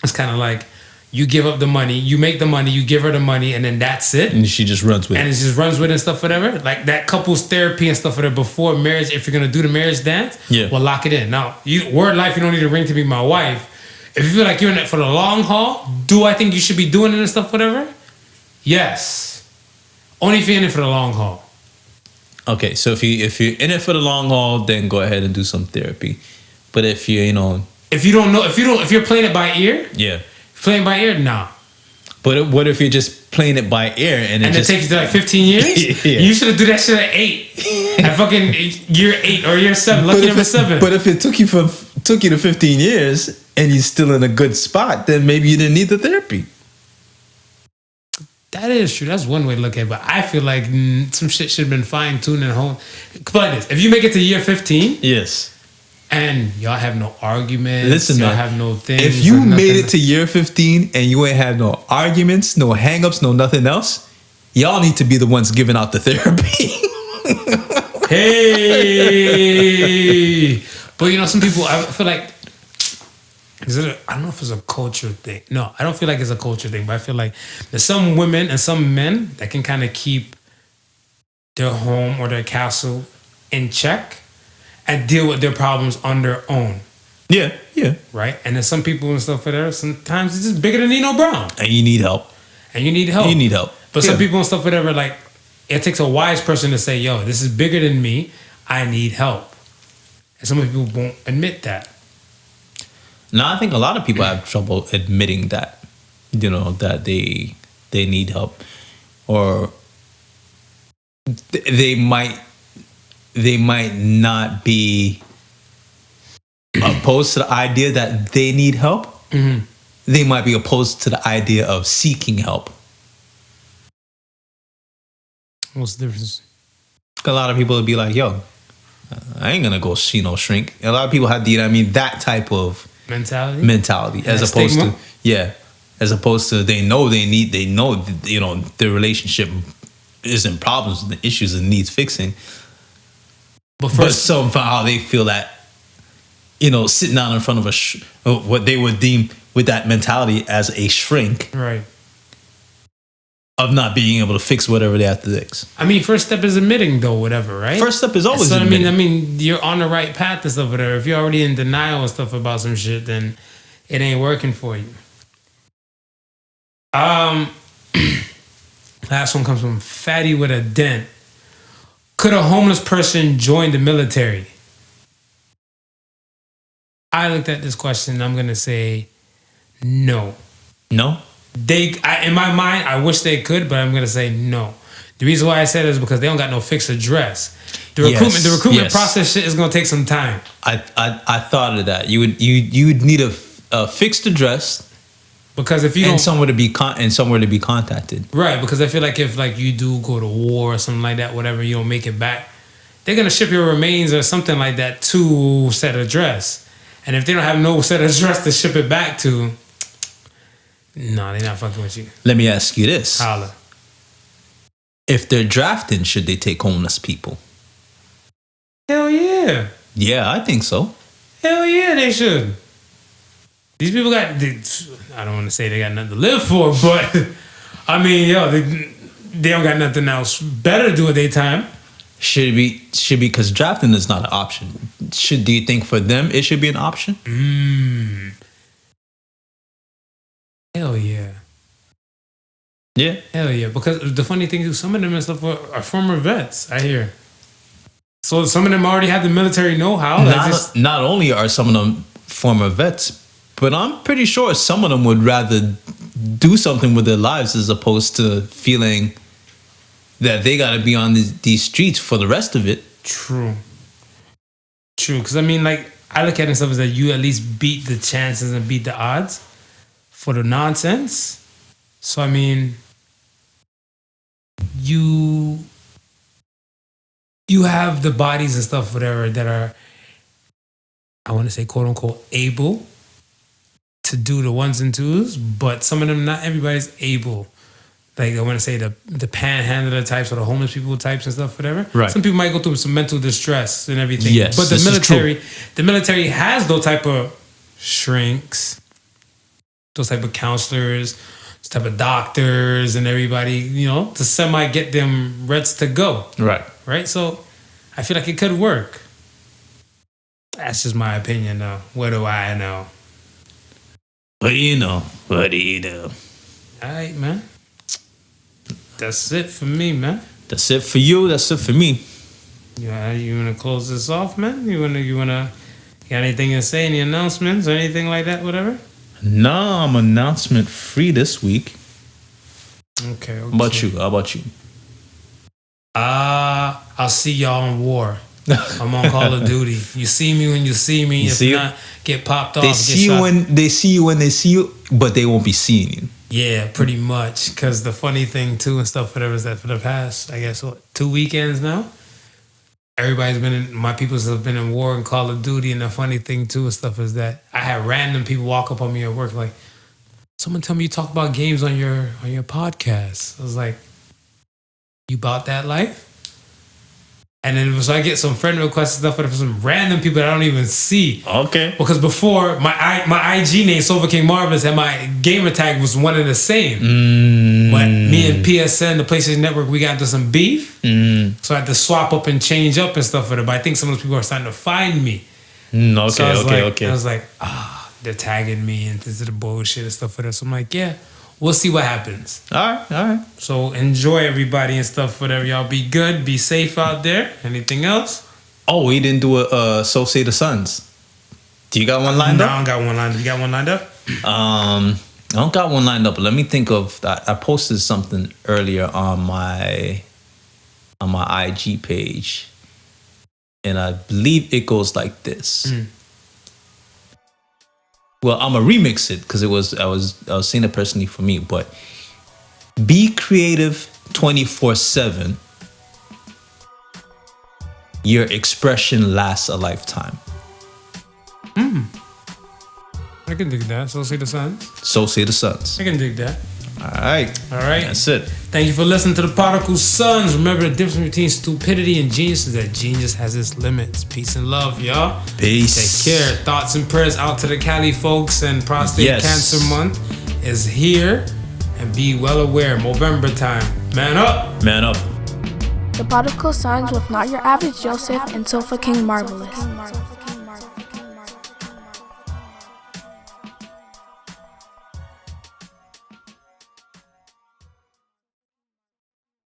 it's kind of like you give up the money, you make the money, you give her the money, and then that's it. And she just runs with And it. it just runs with it and stuff, whatever. Like that couples therapy and stuff, whatever, before marriage, if you're going to do the marriage dance, Yeah. well, lock it in. Now, word life, you don't need a ring to be my wife. If you feel like you're in it for the long haul, do I think you should be doing it and stuff, whatever? Yes. Only if you're in it for the long haul. Okay, so if you're in it for the long haul, then go ahead and do some therapy. But if you're, If you don't know, if you're playing it by ear, yeah. playing by ear, nah. But what if you're just playing it by ear and And it just takes you to like 15 years? Yeah. You should have done that shit at 8. At fucking year 8 or year 7. Lucky number 7. But if it took you to 15 years and you're still in a good spot, then maybe you didn't need the therapy. That is true. That's one way to look at it. But I feel like some shit should have been fine-tuned and honed. Put like this. If you make it to year 15 Yes. and y'all have no arguments, Listen, y'all man, have no things. if or you nothing, made it to year 15 and you ain't had no arguments, no hangups, no nothing else, y'all need to be the ones giving out the therapy. Hey! But some people, I feel like, I don't know if it's a culture thing. No, I don't feel like it's a culture thing, but I feel like there's some women and some men that can kind of keep their home or their castle in check and deal with their problems on their own, Yeah. right? And there's some people and stuff there, sometimes it's just bigger than Nino Brown. And you need help. And you need help. You need help. But some Yeah. people and stuff, whatever, like, it takes a wise person to say, yo, this is bigger than me. I need help. And some people won't admit that. No, I think a lot of people have trouble admitting that, that they need help, or they might not be opposed to the idea that they need help. Mm-hmm. They might be opposed to the idea of seeking help. What's the difference? A lot of people would be like, "Yo, I ain't gonna go see no shrink." A lot of people have that type of mentality, as That opposed stigma? as opposed to they know their relationship is in problems and the issues and needs fixing, But but first, somehow they feel that sitting down in front of what they would deem with that mentality as a shrink right. of not being able to fix whatever they have to fix. I mean, first step is admitting, though, whatever, right? First step is always So, admitting. I mean, you're on the right path and stuff, whatever. If you're already in denial and stuff about some shit, then it ain't working for you. Last one comes from Fatty with a Dent. Could a homeless person join the military? I looked at this question and I'm going to say no. No? In my mind, I wish they could, but I'm going to say no. The reason why I said it is because they don't got no fixed address. The recruitment yes. process shit is going to take some time. I thought of that. You would need a fixed address, Because if you and don't, somewhere to be contacted. right? Because I feel like if like you do go to war or something like that, whatever, you don't make it back, they're gonna ship your remains or something like that to set address. And if they don't have no set address to ship it back to, no, they're not fucking with you. Let me ask you this: Holla. if they're drafting, should they take homeless people? Hell yeah. Yeah, I think so. Hell yeah, they should. These people I don't want to say they got nothing to live for, but I mean, yo, they don't got nothing else better to do with their time. Should be because drafting is not an option. Do you think for them it should be an option? Hell yeah. Yeah. Hell yeah. Because the funny thing is, some of them and stuff are former vets, I hear. So some of them already have the military know-how. Not only are some of them former vets, but I'm pretty sure some of them would rather do something with their lives as opposed to feeling that they got to be on these streets for the rest of it. True. Because I mean, like, I look at it stuff as that you at least beat the chances and beat the odds for the nonsense. So I mean, you have the bodies and stuff, whatever, that are, I want to say, quote unquote, able to do the ones and twos, but some of them, not everybody's able. Like, I want to say the panhandler types or the homeless people types and stuff, whatever. Right. Some people might go through some mental distress and everything. Yes, but the military has those type of shrinks, those type of counselors, those type of doctors and everybody, you know, to semi get them reds to go. Right? So I feel like it could work. That's just my opinion, though. What do I know? What do you know? What do you know? All right, man. That's it for me, man. That's it for you. That's it for me. Yeah, you wanna close this off, man? You wanna got anything to say? Any announcements or anything like that? Whatever. No, I'm announcement free this week. Okay. How about you? I'll see y'all in war. I'm on Call of Duty. You see me when you see me. If not, get popped off. They see you when they see you, but they won't be seeing you. Yeah, pretty much. Because the funny thing too and stuff, whatever, is that for the past, I guess, 2 weekends now, my people have been in war and Call of Duty. And the funny thing too and stuff is that I had random people walk up on me at work like, someone tell me you talk about games on your podcast. I was like, you about that life? And then so I get some friend requests and stuff from some random people that I don't even see. Okay. Because before my IG name Silver King Marvelous and my gamer tag was one and the same. But me and PSN, the PlayStation Network, we got into some beef. So I had to swap up and change up and stuff with it. But I think some of those people are starting to find me. Okay. So I was like, they're tagging me and this is the bullshit and stuff with it. So I'm like, yeah. We'll see what happens. All right. So enjoy everybody and stuff, whatever. Y'all be good. Be safe out there. Anything else? Oh, we didn't do a So Say the Suns. Do you got one lined up? No, I don't got one lined up. You got one lined up? I don't got one lined up, but let me think of that. I posted something earlier on my IG page. And I believe it goes like this. Well, I'm gonna remix it because I was saying it personally for me, but be creative 24/7. Your expression lasts a lifetime. I can dig that. So say the Suns. So say the Suns. I can dig that. All right. That's it. Thank you for listening to the Podical Sons. Remember, the difference between stupidity and genius is that genius has its limits. Peace and love, y'all. Peace. Take care. Thoughts and prayers out to the Cali folks, and Prostate Cancer Month is here. And be well aware, Movember time. Man up. Man up. The Podical Sons with Not Your Average Joseph and Sofa King Marvelous.